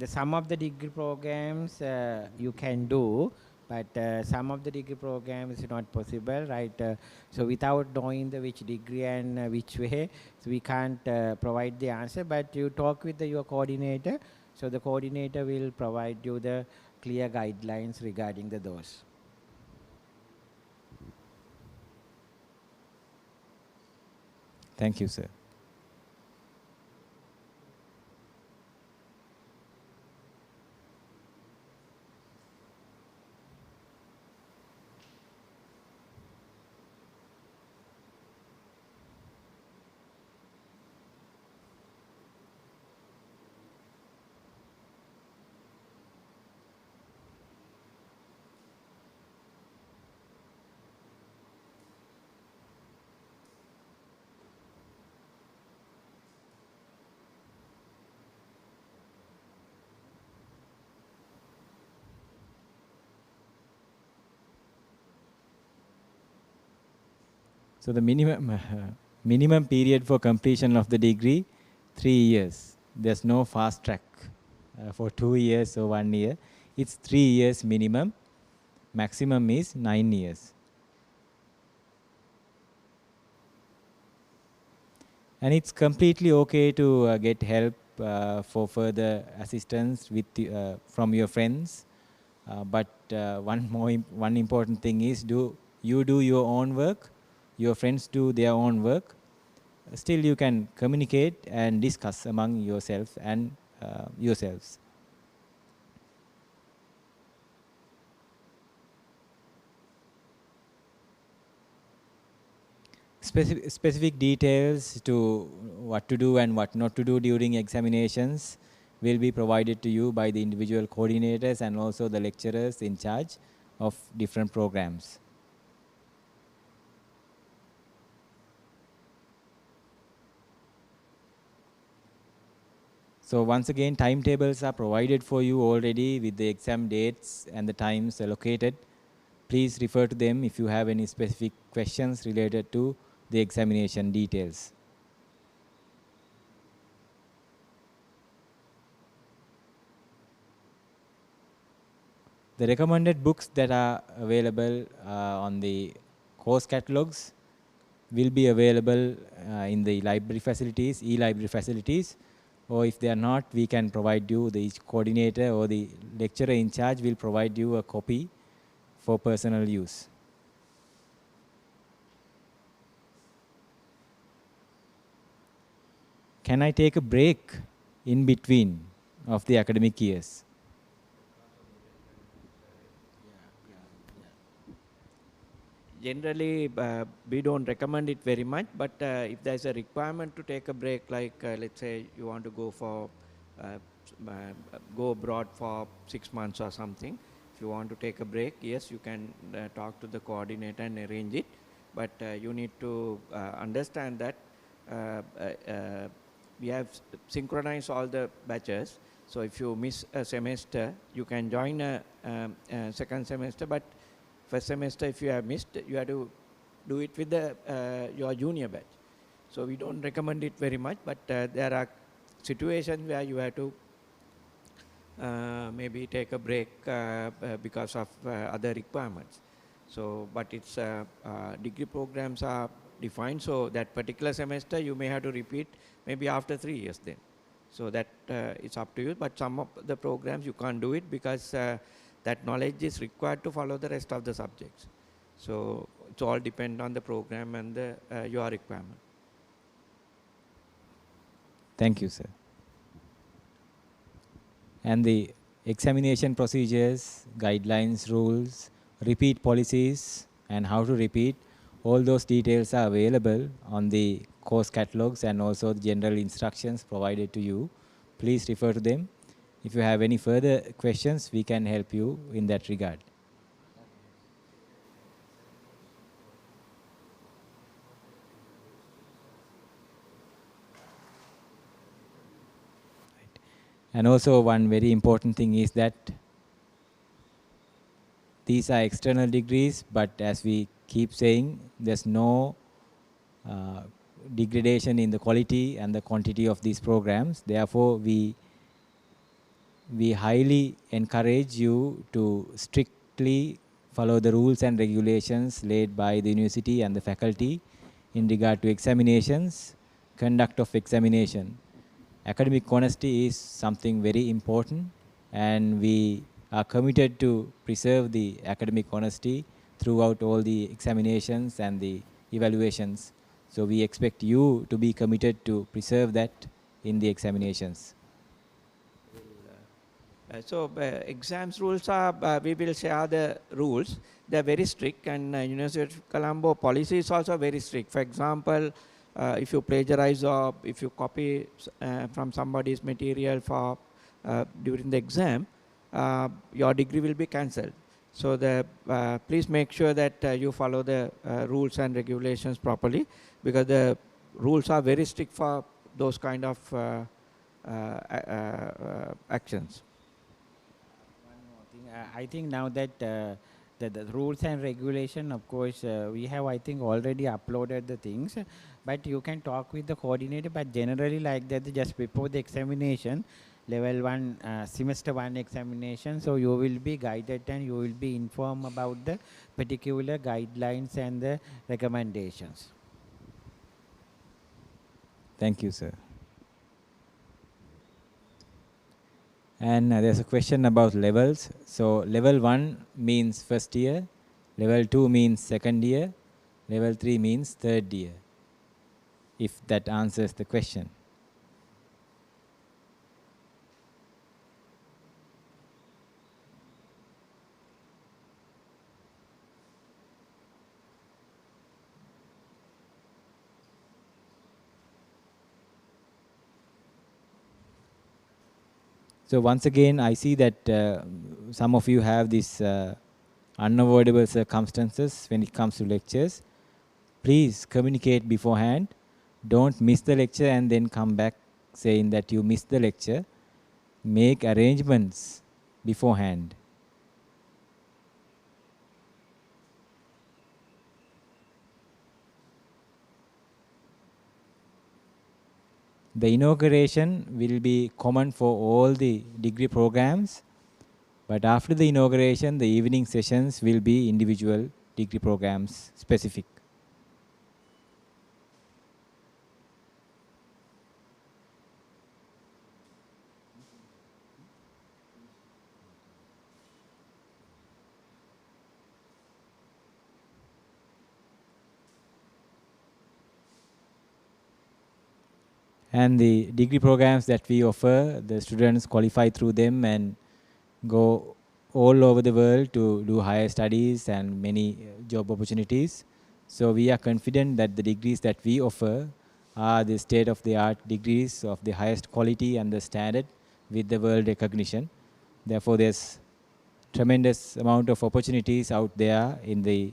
some of the degree programs you can do, but some of the degree programs is not possible, right? So without knowing which degree and which way, so we can't provide the answer, but you talk with your coordinator, so the coordinator will provide you the clear guidelines regarding those. Thank you, sir. So the minimum period for completion of the degree, 3 years. There's no fast track for 2 years or 1 year. It's 3 years minimum. Maximum is 9 years. And it's completely okay to get help for further assistance from your friends. But one important thing is, do your own work, your friends do their own work. Still you can communicate and discuss among yourself and yourselves. Specific details to what to do and what not to do during examinations will be provided to you by the individual coordinators and also the lecturers in charge of different programs. So once again, timetables are provided for you already with the exam dates and the times allocated. Please refer to them if you have any specific questions related to the examination details. The recommended books that are available on the course catalogs will be available in the library facilities, e-library facilities, or if they are not, we can provide you, the each coordinator or the lecturer in charge will provide you a copy for personal use. can I take a break in between of the academic years? Generally, we don't recommend it very much, but if there's a requirement to take a break, like let's say you want to go for go abroad for 6 months or something, if you want to take a break, yes, you can talk to the coordinator and arrange it, but you need to understand that we have synchronized all the batches. So if you miss a semester, you can join a second semester, but first semester, if you have missed, you have to do it with the, your junior batch. So we don't recommend it very much, but there are situations where you have to maybe take a break because of other requirements. So, but it's degree programs are defined, so that particular semester you may have to repeat maybe after 3 years then. So that it's up to you, but some of the programs you can't do it because that knowledge is required to follow the rest of the subjects. So it's all depend on the program and the, your requirement. Thank you, sir. And the examination procedures, guidelines, rules, repeat policies, and how to repeat, all those details are available on the course catalogs and also the general instructions provided to you. Please refer to them. If you have any further questions, we can help you in that regard. And also one very important thing is that these are external degrees, but as we keep saying, there's no degradation in the quality and the quantity of these programs. Therefore, we highly encourage you to strictly follow the rules and regulations laid by the university and the faculty in regard to examinations, conduct of examination. Academic honesty is something very important, and we are committed to preserve the academic honesty throughout all the examinations and the evaluations. So we expect you to be committed to preserve that in the examinations. So exams rules are, we will share the rules. They're very strict, and University of Colombo policy is also very strict. For example, if you plagiarize or if you copy from somebody's material for during the exam, your degree will be cancelled. So the, please make sure that you follow the rules and regulations properly, because the rules are very strict for those kind of actions. I think now that the rules and regulation, of course, we have, I think, already uploaded the things, but you can talk with the coordinator, but generally like that, just before the examination, level 1, semester 1 examination, so you will be guided and you will be informed about the particular guidelines and the recommendations. Thank you, sir. And there's a question about levels. So level 1 means first year, level 2 means second year, level 3 means third year, if that answers the question. So once again, I see that some of you have these unavoidable circumstances when it comes to lectures. Please communicate beforehand. Don't miss the lecture and then come back saying that you missed the lecture. Make arrangements beforehand. The inauguration will be common for all the degree programs, but after the inauguration, the evening sessions will be individual degree programs specific. And the degree programs that we offer, the students qualify through them and go all over the world to do higher studies and many job opportunities. So we are confident that the degrees that we offer are the state-of-the-art degrees of the highest quality and the standard with the world recognition. Therefore, there's tremendous amount of opportunities out there in the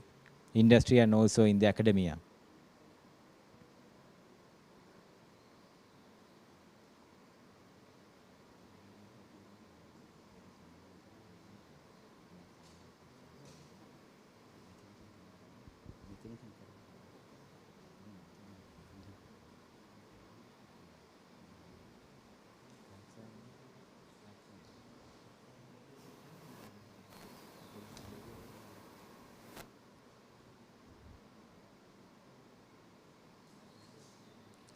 industry and also in the academia.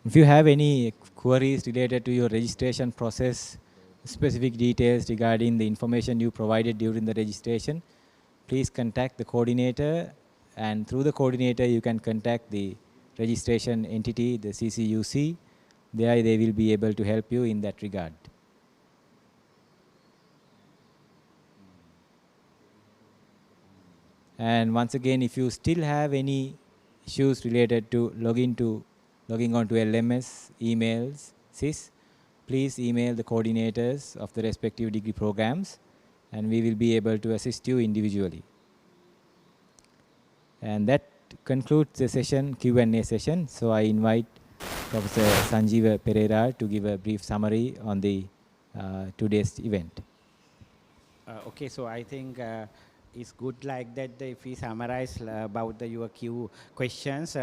If you have any queries related to your registration process, specific details regarding the information you provided during the registration, please contact the coordinator, and through the coordinator you can contact the registration entity, the CCUC. There they will be able to help you in that regard. And once again, if you still have any issues related to logging on to LMS, emails, SIS, please email the coordinators of the respective degree programs, and we will be able to assist you individually. And that concludes the session, Q&A session. So I invite Professor Sanjeeva Pereira to give a brief summary on the today's event. Okay, so I think it's good like that if we summarize about your Q questions.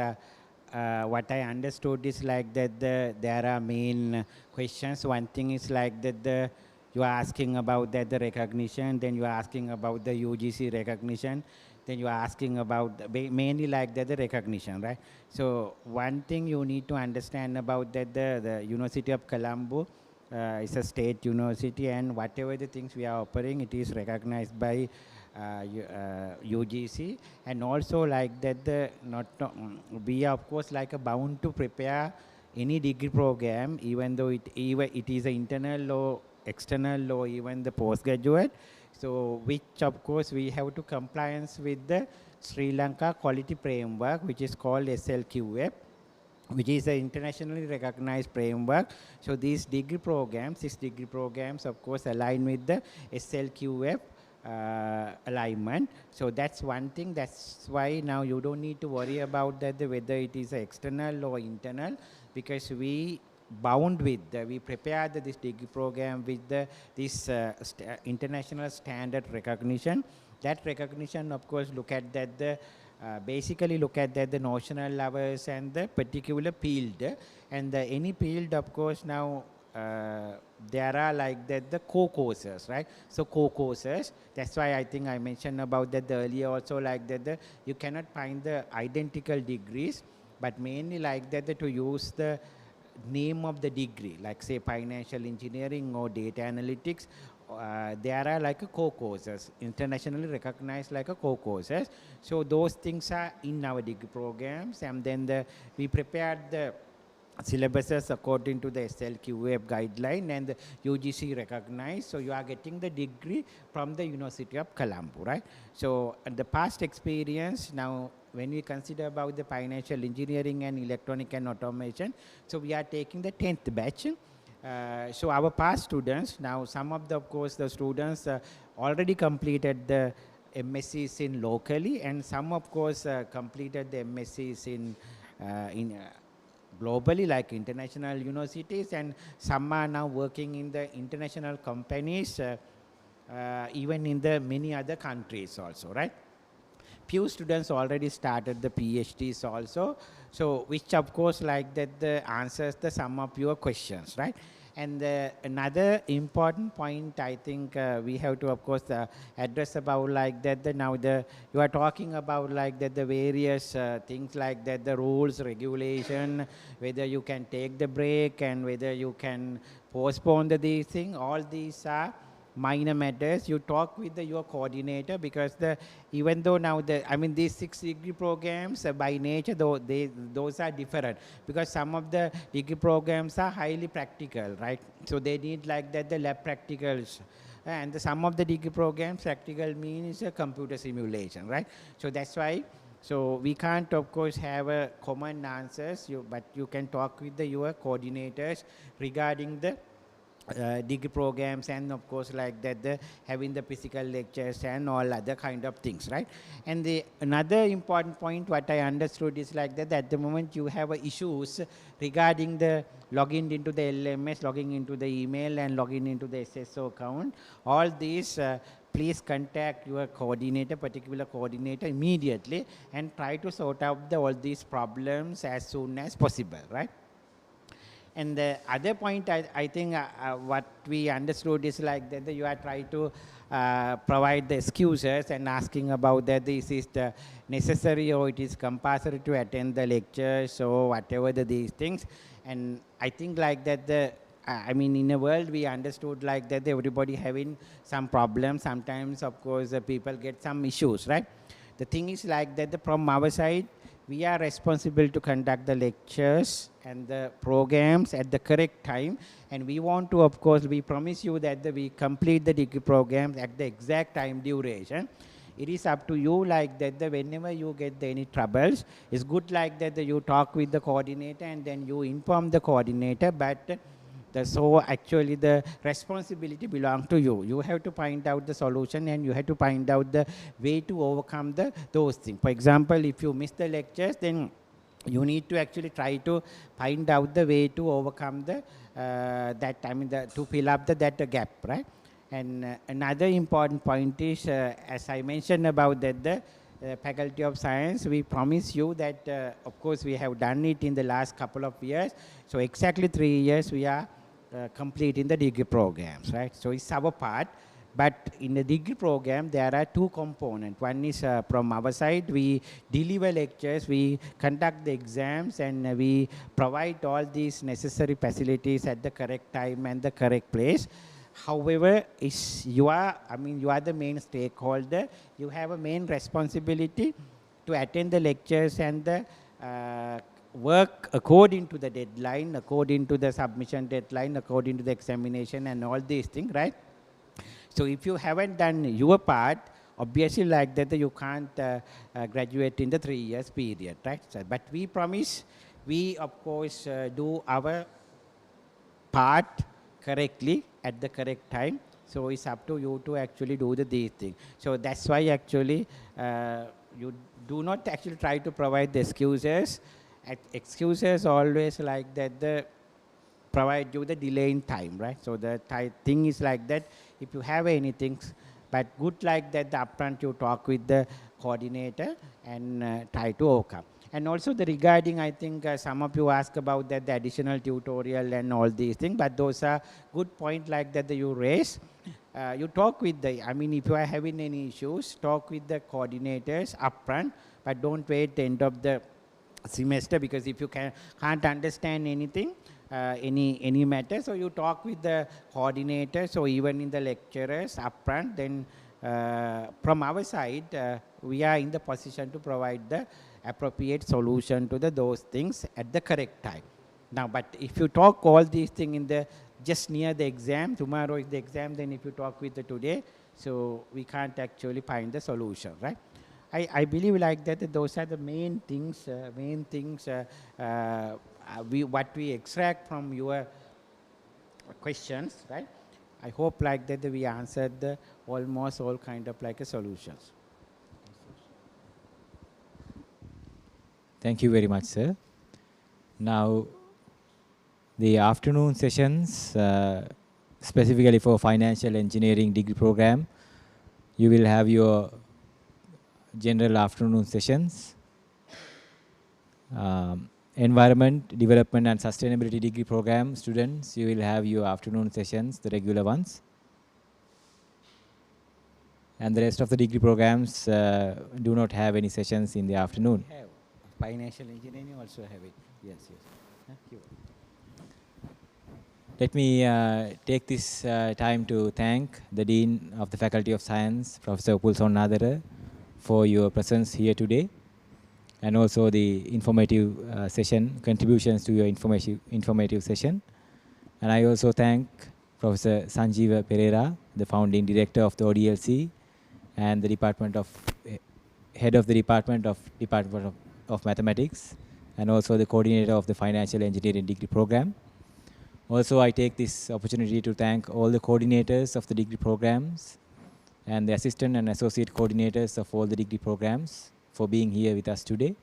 What I understood is like that there are main questions. One thing is like that you are asking about that the recognition, then you are asking about the UGC recognition, then you are asking about mainly like that the recognition, right? So one thing you need to understand about that the University of Colombo is a state university, and whatever the things we are offering, it is recognized by UGC, and also like that we are of course like bound to prepare any degree program, even though it is an internal law, external law, even the postgraduate. So which of course we have to compliance with the Sri Lanka quality framework, which is called SLQF, which is an internationally recognized framework. So these degree programs, of course, align with the SLQF alignment. So that's one thing. That's why now you don't need to worry about that whether it is external or internal, because we bound with we prepared this degree program with this international standard recognition. That recognition, of course, look at that basically look at that the notional levels and the particular field, and any field, of course, now there are like that the co-courses, right? So co-courses, that's why I think I mentioned about that earlier also, like that you cannot find the identical degrees, but mainly like that to use the name of the degree, like say financial engineering or data analytics. There are like a co-courses, internationally recognized like a co-courses. So those things are in our degree programs, and then we prepared the syllabuses according to the SLQF guideline and the UGC recognized. So you are getting the degree from the University of Colombo, right? So the past experience now, when we consider about the financial engineering and electronic and automation, so we are taking the 10th batch. So our past students, now some of the, of course, the students already completed the MScs in locally, and some, of course, completed the MScs in globally, like international universities, and some are now working in the international companies, even in the many other countries also, right? Few students already started the PhDs also, so which of course like that answers the some of your questions, right? And another important point I think we have to of course address about like that you are talking about like that the various things like that, the rules, regulation, whether you can take the break and whether you can postpone these things. All these are minor matters, you talk with your coordinator, because even though now these 6-degree programs by nature, those are different, because some of the degree programs are highly practical, right? So they need like that the lab practicals. And some of the degree programs, practical means a computer simulation, right? So that's why, so we can't, of course, have a common answers, but you can talk with your coordinators regarding the degree programs, and of course like that having the physical lectures and all other kind of things, right? And another important point what I understood is like that at the moment you have issues regarding the logging into the LMS, logging into the email, and logging into the SSO account. All these please contact your coordinator, particular coordinator immediately, and try to sort out all these problems as soon as possible, right? And the other point, I think what we understood is like that you are trying to provide the excuses and asking about that this is the necessary or it is compulsory to attend the lectures or whatever these things. And I think like that in a world we understood like that everybody having some problems. Sometimes, of course, people get some issues, right? The thing is like that from our side, we are responsible to conduct the lectures and the programs at the correct time. And we want to, of course, we promise you that we complete the degree programs at the exact time duration. It is up to you like that whenever you get any troubles, it's good like that you talk with the coordinator and then you inform the coordinator, but so actually the responsibility belongs to you. You have to find out the solution and you have to find out the way to overcome those things. For example, if you miss the lectures, then you need to actually try to find out the way to overcome to fill up that gap, right? And another important point is, as I mentioned about that, the Faculty of Science, we promise you that, of course, we have done it in the last couple of years. So exactly 3 years we are completing the degree programs, right? So it's our part. But in the degree program, there are two components. One is from our side, we deliver lectures, we conduct the exams, and we provide all these necessary facilities at the correct time and the correct place. However, you are the main stakeholder. You have a main responsibility to attend the lectures and the work according to the deadline, according to the submission deadline, according to the examination and all these things, right? So if you haven't done your part, obviously like that you can't graduate in the 3 years period, right? So, but we promise, we of course do our part correctly at the correct time. So it's up to you to actually do these things. So that's why actually you do not actually try to provide the excuses. Excuses always like that provide you the delay in time, right? So the thing is like that, if you have anything, but good like that, the upfront you talk with the coordinator and try to overcome. And also regarding, I think some of you ask about that, the additional tutorial and all these things, but those are good point like that you raise. You talk with if you are having any issues, talk with the coordinators upfront, but don't wait the end of the semester, because if you can't understand anything, any matter, so you talk with the coordinators or even in the lecturers upfront, then from our side, we are in the position to provide the appropriate solution to those things at the correct time. Now, but if you talk all these things in just near the exam, tomorrow is the exam, then if you talk with today, so we can't actually find the solution, right? I believe like that those are the main things, what we extract from your questions, right? I hope like that we answered almost all kind of solutions. Thank you very much, sir. Now, the afternoon sessions, specifically for financial engineering degree program, you will have your general afternoon sessions. Environment, Development and Sustainability degree program students, you will have your afternoon sessions, the regular ones. And the rest of the degree programs do not have any sessions in the afternoon. We have financial engineering also have it. Yes, yes. Thank you. Let me take this time to thank the Dean of the Faculty of Science, Professor Pulson Nadara, for your presence here today, and also the informative session, contributions to your informative session. And I also thank Professor Sanjeeva Pereira, the founding director of the ODLC, and the head of the Department of Mathematics, and also the coordinator of the Financial Engineering degree program. Also, I take this opportunity to thank all the coordinators of the degree programs and the assistant and associate coordinators of all the degree programs for being here with us today.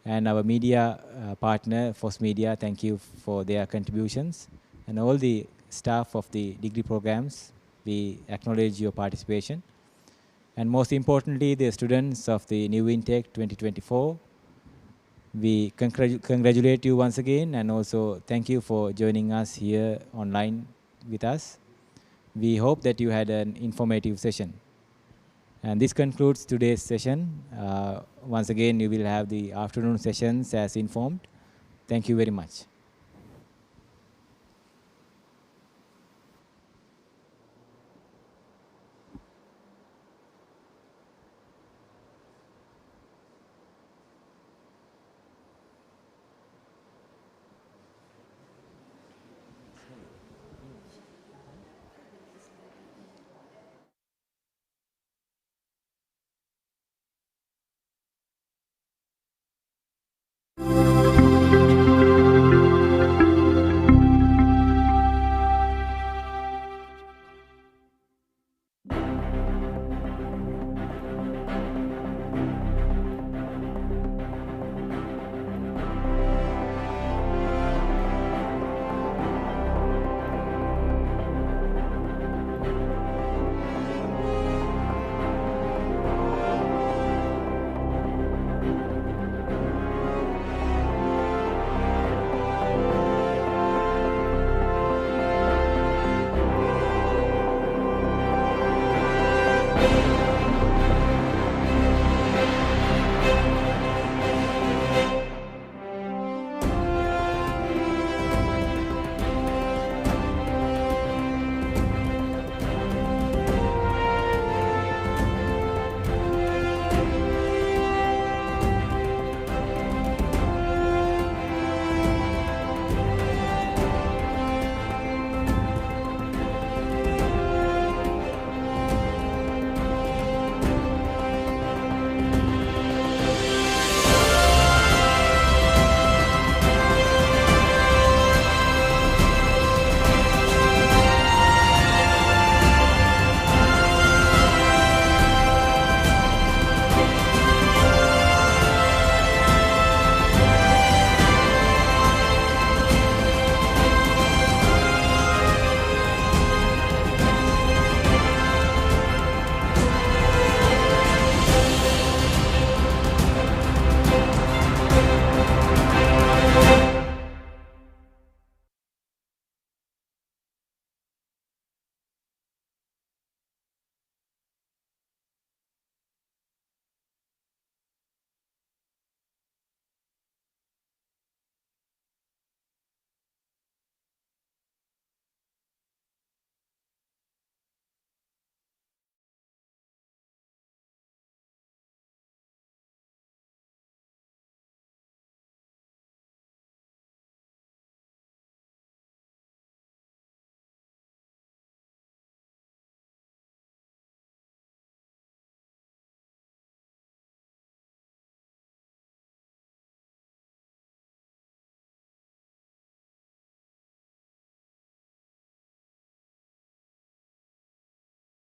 And our media partner, FOSS Media, thank you for their contributions. And all the staff of the degree programs, we acknowledge your participation. And most importantly, the students of the new intake 2024, we congratulate you once again, and also thank you for joining us here online with us. We hope that you had an informative session. And this concludes today's session. Once again, you will have the afternoon sessions as informed. Thank you very much.